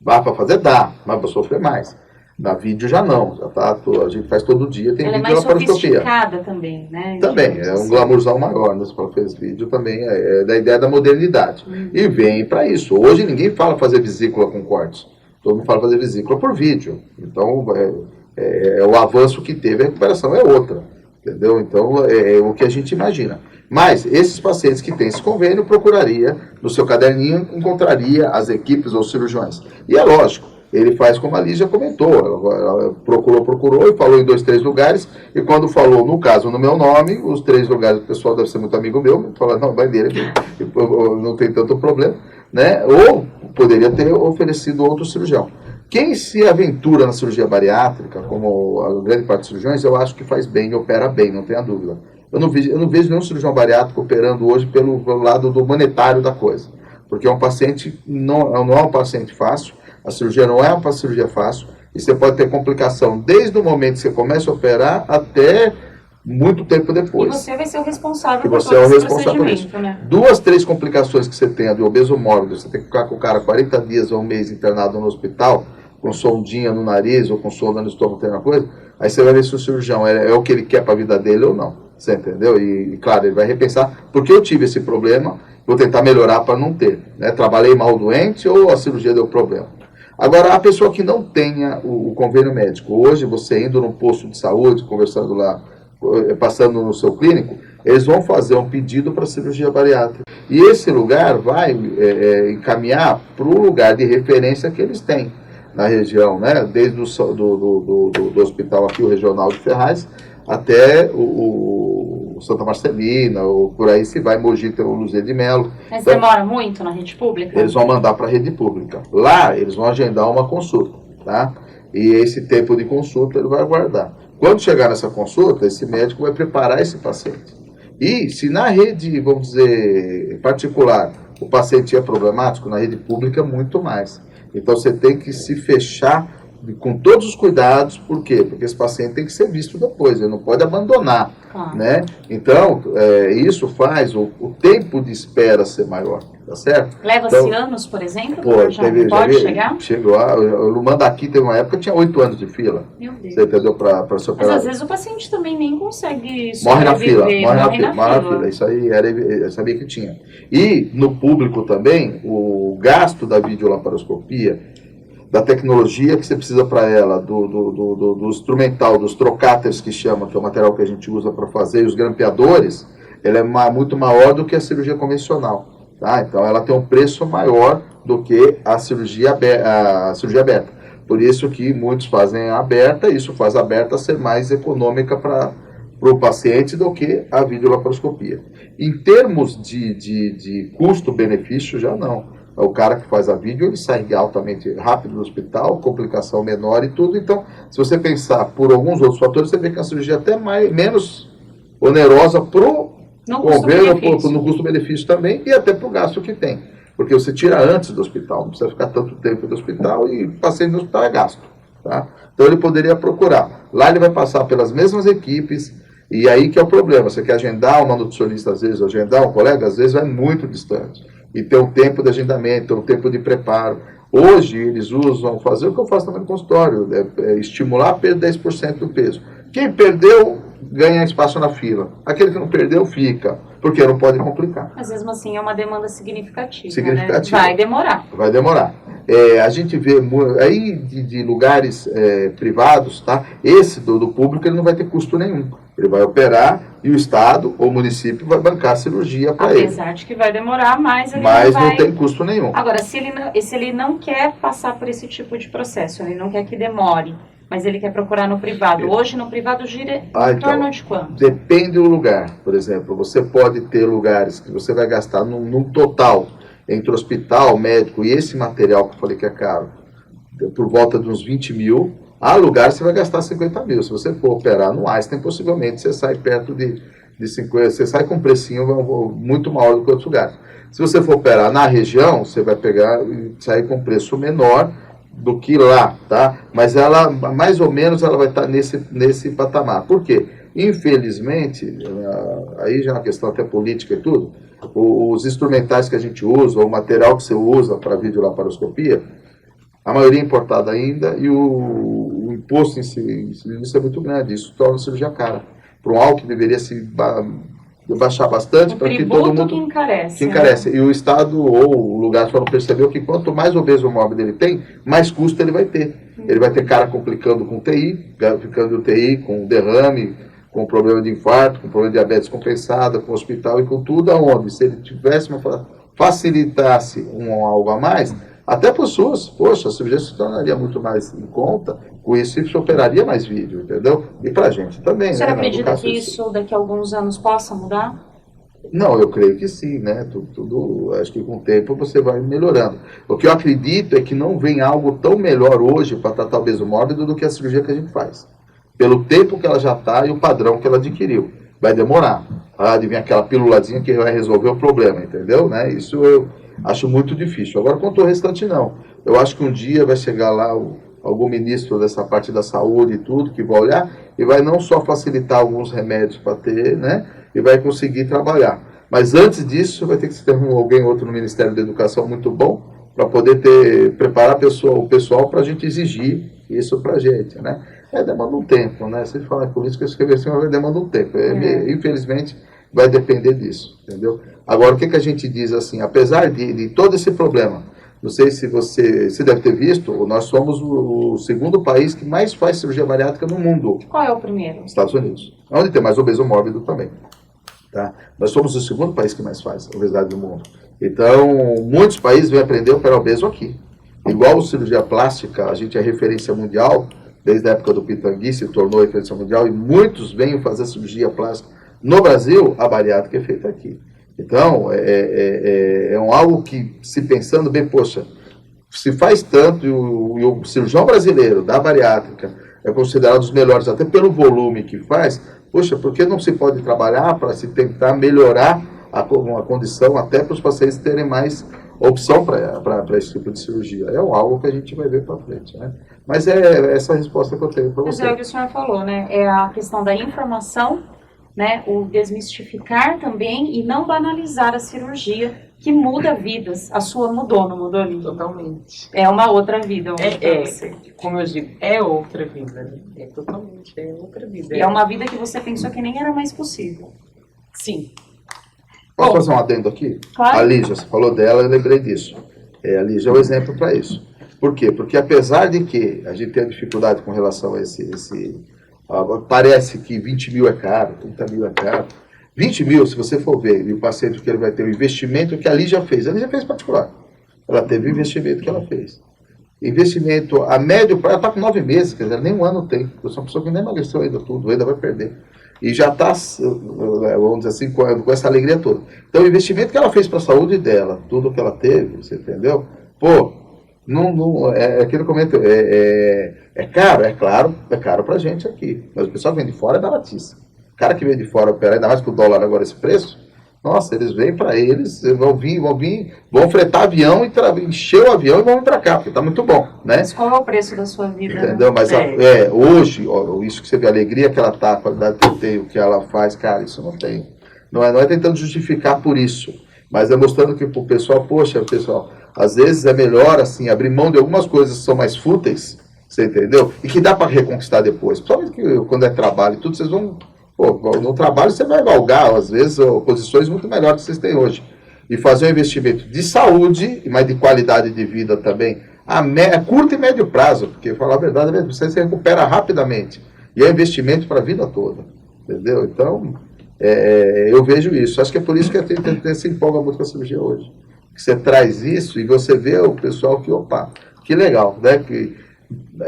Dá para fazer? Dá, mas vou sofrer mais. Na vídeo já não, já tá, a gente faz todo dia, tem ela vídeo é mais laparoscopia. sofisticada também, né? Também, é um glamourzão maior, né? Se for fez vídeo também, é da ideia da modernidade. E vem para isso. Hoje ninguém fala fazer vesícula com cortes. Todo mundo fala fazer vesícula por vídeo. Então, o avanço que teve, a recuperação é outra. Entendeu? Então, é o que a gente imagina. Mas, esses pacientes que têm esse convênio, procuraria, no seu caderninho, encontraria as equipes ou cirurgiões. E é lógico, ele faz como a Lígia comentou, ela procurou e falou em 2, 3 lugares, e quando falou, no caso, no meu nome, os 3 lugares, o pessoal deve ser muito amigo meu, falou, não, vai dele aqui, não tem tanto problema, né? Ou poderia ter oferecido outro cirurgião. Quem se aventura na cirurgia bariátrica, como a grande parte dos cirurgiões, eu acho que faz bem, opera bem, não tenha dúvida. Eu não vejo nenhum cirurgião bariátrico operando hoje pelo lado do monetário da coisa, porque é um paciente, não é um paciente fácil, a cirurgia não é uma cirurgia fácil, e você pode ter complicação desde o momento que você começa a operar até muito tempo E depois. você vai ser o responsável Que por você todo é o esse responsável por procedimento, né? 2, 3 complicações que você tem do obeso mórbido, você tem que ficar com o cara 40 dias ou um mês internado no hospital, com sondinha no nariz ou com sonda no estômago, tem uma coisa, aí você vai ver se o cirurgião é o que ele quer para a vida dele ou não. Você entendeu? E claro, ele vai repensar, porque eu tive esse problema, vou tentar melhorar para não ter. Né? Trabalhei mal doente ou a cirurgia deu problema. Agora, a pessoa que não tenha o convênio médico, hoje você indo num posto de saúde, conversando lá, passando no seu clínico, eles vão fazer um pedido para cirurgia bariátrica. E esse lugar vai encaminhar para o lugar de referência que eles têm na região, né? Desde do hospital aqui, o regional de Ferraz, até o Santa Marcelina, ou por aí se vai, Mogi tem o Luzia de Melo. Mas então, demora muito na rede pública? eles vão mandar para a rede pública. Lá, eles vão agendar uma consulta, tá? E esse tempo de consulta ele vai aguardar. Quando chegar nessa consulta, esse médico vai preparar esse paciente. E se na rede, vamos dizer, particular, o paciente é problemático, na rede pública muito mais. Então você tem que se fechar com todos os cuidados, por quê? Porque esse paciente tem que ser visto depois, ele não pode abandonar, né? Então, isso faz o tempo de espera ser maior, tá certo? Leva-se Então, anos, por exemplo? pode chegar? Chegou, o Mandaki teve uma época que tinha 8 anos de fila, Meu Deus. você entendeu? Para se Mas operar. às vezes o paciente também nem consegue Morre na fila, sobreviver, morre na fila. Isso aí eu sabia que tinha. E no público também, o gasto da videolaparoscopia, da tecnologia que você precisa para ela, do instrumental, dos trocáteres que chama, que é o material que a gente usa para fazer, e os grampeadores, ela é muito maior do que a cirurgia convencional. Tá? Então ela tem um preço maior do que a cirurgia aberta. Por isso que muitos fazem a aberta, e isso faz a aberta ser mais econômica para o paciente do que a videolaparoscopia. Em termos de custo-benefício, já não. O cara que faz a vídeo, ele sai altamente rápido do hospital, complicação menor e tudo. Então, se você pensar por alguns outros fatores, você vê que a cirurgia é até menos onerosa para o convênio, no custo-benefício também, e até para o gasto que tem. Porque você tira antes do hospital, não precisa ficar tanto tempo no hospital, e paciente no hospital é gasto. Tá? Então, ele poderia procurar. Lá ele vai passar pelas mesmas equipes, e aí que é o problema. Você quer agendar uma nutricionista, às vezes, agendar um colega, às vezes vai muito distante. E ter um tempo de agendamento, um tempo de preparo. Hoje, eles usam fazer o que eu faço também no consultório, estimular a perda de 10% do peso. Quem perdeu, ganha espaço na fila. Aquele que não perdeu, fica, porque não pode complicar. Mas mesmo assim é uma demanda significativa, Significativa. Né? Vai demorar. Vai demorar. A gente vê aí de lugares privados, tá? Esse do público ele não vai ter custo nenhum. Ele vai operar e o Estado ou o município vai bancar a cirurgia para ele. Apesar de que vai demorar, mas ele não tem custo nenhum. Agora, se ele não quer passar por esse tipo de processo, ele não quer que demore, mas ele quer procurar no privado. Hoje, no privado, gira em torno de quanto? Depende do lugar. Por exemplo, você pode ter lugares que você vai gastar num total, entre hospital, médico e esse material que eu falei que é caro, por volta de uns 20 mil. Há lugares que você vai gastar 50 mil. Se você for operar no Einstein, possivelmente você sai perto de 50, você sai com um precinho muito maior do que outros lugares. Se você for operar na região, você vai pegar e sair com um preço menor do que lá, tá? Mas ela, mais ou menos, ela vai estar nesse patamar. Por quê? Infelizmente, aí já é uma questão até política e tudo, os instrumentais que a gente usa, o material que você usa para videolaparoscopia, a maioria é importada ainda, e o imposto em si, isso é muito grande, isso torna a cirurgia cara. Para um algo que deveria se baixar bastante, para que todo mundo... que encarece. E o Estado ou o lugar só não percebeu que quanto mais obeso mórbido ele tem, mais custo ele vai ter. Ele vai ter cara complicando com TI, ficando UTI, com derrame, com problema de infarto, com problema de diabetes compensada, com hospital e com tudo aonde. Se ele tivesse facilitasse algo a mais, até para o SUS, poxa, a cirurgia se tornaria muito mais em conta, com isso se operaria mais vídeo, entendeu? E para a gente também. Você acredita que isso daqui a alguns anos possa mudar? Não, eu creio que sim, né? Tudo, acho que com o tempo você vai melhorando. O que eu acredito é que não vem algo tão melhor hoje para tratar o obeso mórbido do que a cirurgia que a gente faz. Pelo tempo que ela já está e o padrão que ela adquiriu. Vai demorar. Adivinha aquela pílulazinha que vai resolver o problema, entendeu? Né? Isso eu acho muito difícil. Agora, quanto ao restante, não. Eu acho que um dia vai chegar lá algum ministro dessa parte da saúde e tudo, que vai olhar, e vai não só facilitar alguns remédios para ter, né? E vai conseguir trabalhar. Mas antes disso, vai ter que ter alguém outro no Ministério da Educação muito bom, para poder preparar o pessoal para a gente exigir isso para a gente, né? Demanda um tempo, né? Se falar política, escrever assim, demanda um tempo. Infelizmente, vai depender disso, entendeu? Agora, o que a gente diz assim, apesar de todo esse problema, não sei se você deve ter visto, nós somos o segundo país que mais faz cirurgia bariátrica no mundo. Qual é o primeiro? Estados Unidos. Onde tem mais obeso mórbido também. Tá? Nós somos o segundo país que mais faz obesidade do mundo. Então, muitos países vêm aprender a operar obeso aqui. Igual cirurgia plástica, a gente é referência mundial, desde a época do Pitangui se tornou referência mundial, e muitos vêm fazer cirurgia plástica no Brasil, a bariátrica é feita aqui. Então, é algo que, se pensando bem, poxa, se faz tanto, e o cirurgião brasileiro da bariátrica é considerado os melhores, até pelo volume que faz, poxa, por que não se pode trabalhar para se tentar melhorar a condição, até para os pacientes terem mais opção para esse tipo de cirurgia? É algo que a gente vai ver para frente, né? Mas é essa a resposta que eu tenho para você. Mas é o que o senhor falou, né? É a questão da informação, né? O desmistificar também e não banalizar a cirurgia, que muda vidas. A sua mudou, não mudou, Lígia? Totalmente. É uma outra vida hoje pra você. Como eu digo, é outra vida. Né? É outra vida. E é uma vida que você pensou que nem era mais possível. Sim. Posso fazer um adendo aqui? Claro. A Lígia, você falou dela, eu lembrei disso. A Lígia é o exemplo para isso. Por quê? Porque apesar de que a gente tem dificuldade com relação a parece que 20 mil é caro, 30 mil é caro. 20 mil, se você for ver, e o paciente que ele vai ter o investimento que a Lígia fez. A Lígia fez particular. Ela teve o investimento que ela fez. Investimento a médio prazo, ela está com 9 meses, quer dizer, nem um ano tem. Eu sou uma pessoa que nem emagreceu ainda tudo, ainda vai perder. E já está, vamos dizer assim, com essa alegria toda. Então, o investimento que ela fez para a saúde dela, tudo que ela teve, você entendeu? Pô, é aquilo que eu comento, é caro, é claro, é caro para a gente aqui. Mas o pessoal que vem de fora é baratíssimo. O cara que vem de fora opera, ainda mais com o dólar agora esse preço, nossa, eles vêm para eles, vão fretar avião e encher o avião e vão vir para cá, porque está muito bom, né? Mas qual é o preço da sua vida? Entendeu? Mas hoje, ó, isso que você vê, a alegria que ela tá, a qualidade que eu tenho, o que ela faz, cara, isso não tem. Não é tentando justificar por isso, mas é mostrando que pro pessoal, poxa, pessoal, às vezes é melhor, assim, abrir mão de algumas coisas que são mais fúteis, você entendeu? E que dá para reconquistar depois. Principalmente que quando é trabalho e tudo, vocês vão... Pô, no trabalho você vai galgar, às vezes, posições muito melhores que vocês têm hoje. E fazer um investimento de saúde, mas de qualidade de vida também, a curto e médio prazo, porque, falar a verdade, você se recupera rapidamente. E é investimento para a vida toda, entendeu? Então, eu vejo isso. Acho que é por isso que a gente se empolga muito com a cirurgia hoje. Que você traz isso e você vê o pessoal que, opa, que legal, né? Que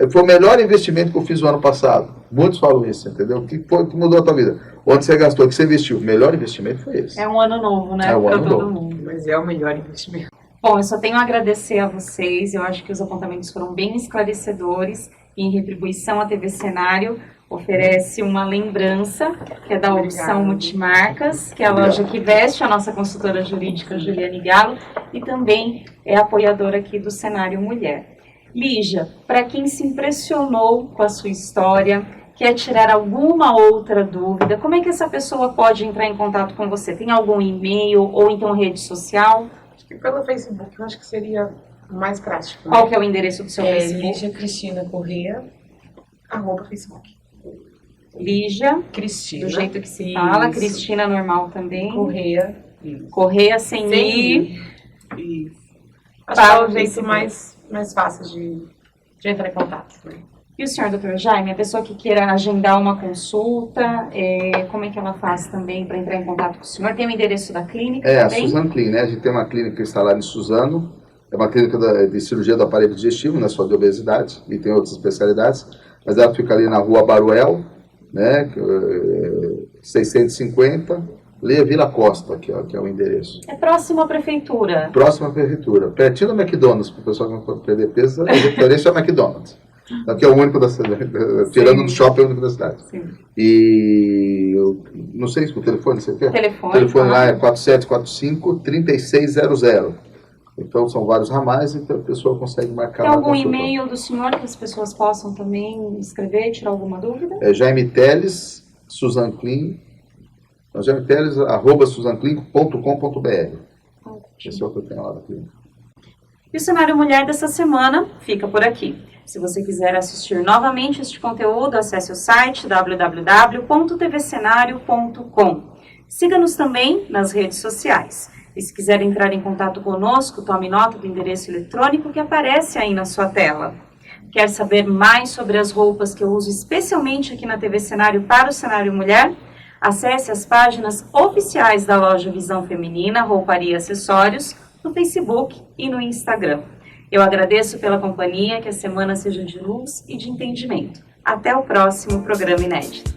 foi o melhor investimento que eu fiz no ano passado. Muitos falam isso, entendeu? O que foi que mudou a tua vida? Onde você gastou, o que você investiu? O melhor investimento foi esse. É um ano novo, né? É um para ano todo novo. mundo. Mas é o melhor investimento. Bom, eu só tenho a agradecer a vocês. Eu acho que os apontamentos foram bem esclarecedores. E, em retribuição, a TV Cenário oferece uma lembrança, que é da Opção Multimarcas, que é a loja que veste a nossa consultora jurídica Juliane Galo e também é apoiadora aqui do Cenário Mulher. Lígia, para quem se impressionou com a sua história, quer tirar alguma outra dúvida, como é que essa pessoa pode entrar em contato com você? Tem algum e-mail ou então rede social? Acho que pelo Facebook eu acho que seria mais prático. Qual que é o endereço do seu Facebook? Lígia Cristina Corrêa, @Facebook. Lígia, Cristina. do jeito que se fala, Isso. Cristina normal também. Corrêa. Isso. Correia sem i. Isso. Acho que é o jeito mais fácil de entrar em contato. Né? E o senhor, doutor Jaime, a pessoa que queira agendar uma consulta, como é que ela faz também para entrar em contato com o senhor? Tem o endereço da clínica também? A Suzano Clean, né? A gente tem uma clínica instalada em Suzano, é uma clínica de cirurgia do aparelho digestivo, não é só de obesidade, e tem outras especialidades, mas ela fica ali na rua Baruel, né? 650, Leia Vila Costa, que é o endereço. É próximo à prefeitura. Próxima à prefeitura, pertinho do McDonald's, para o pessoal que não for perder peso, a referência é o McDonald's. Aqui é o único da cidade, tirando do shopping, é o único da cidade. Sim. E eu não sei se o telefone você quer. Telefone O telefone lá é 4745-3600. Então, são vários ramais, então a pessoa consegue marcar Tem lá. algum e-mail do senhor que as pessoas possam também escrever e tirar alguma dúvida? É Jaime Teles, Suzan Kling, Jaime Teles, @suzankling.com.br. Esse é o que eu tenho lá da clínica. E o Cenário Mulher dessa semana fica por aqui. Se você quiser assistir novamente este conteúdo, acesse o site www.tvcenario.com. Siga-nos também nas redes sociais. E se quiser entrar em contato conosco, tome nota do endereço eletrônico que aparece aí na sua tela. Quer saber mais sobre as roupas que eu uso especialmente aqui na TV Cenário para o Cenário Mulher? Acesse as páginas oficiais da loja Visão Feminina, Rouparia e Acessórios, no Facebook e no Instagram. Eu agradeço pela companhia, que a semana seja de luz e de entendimento. Até o próximo programa inédito.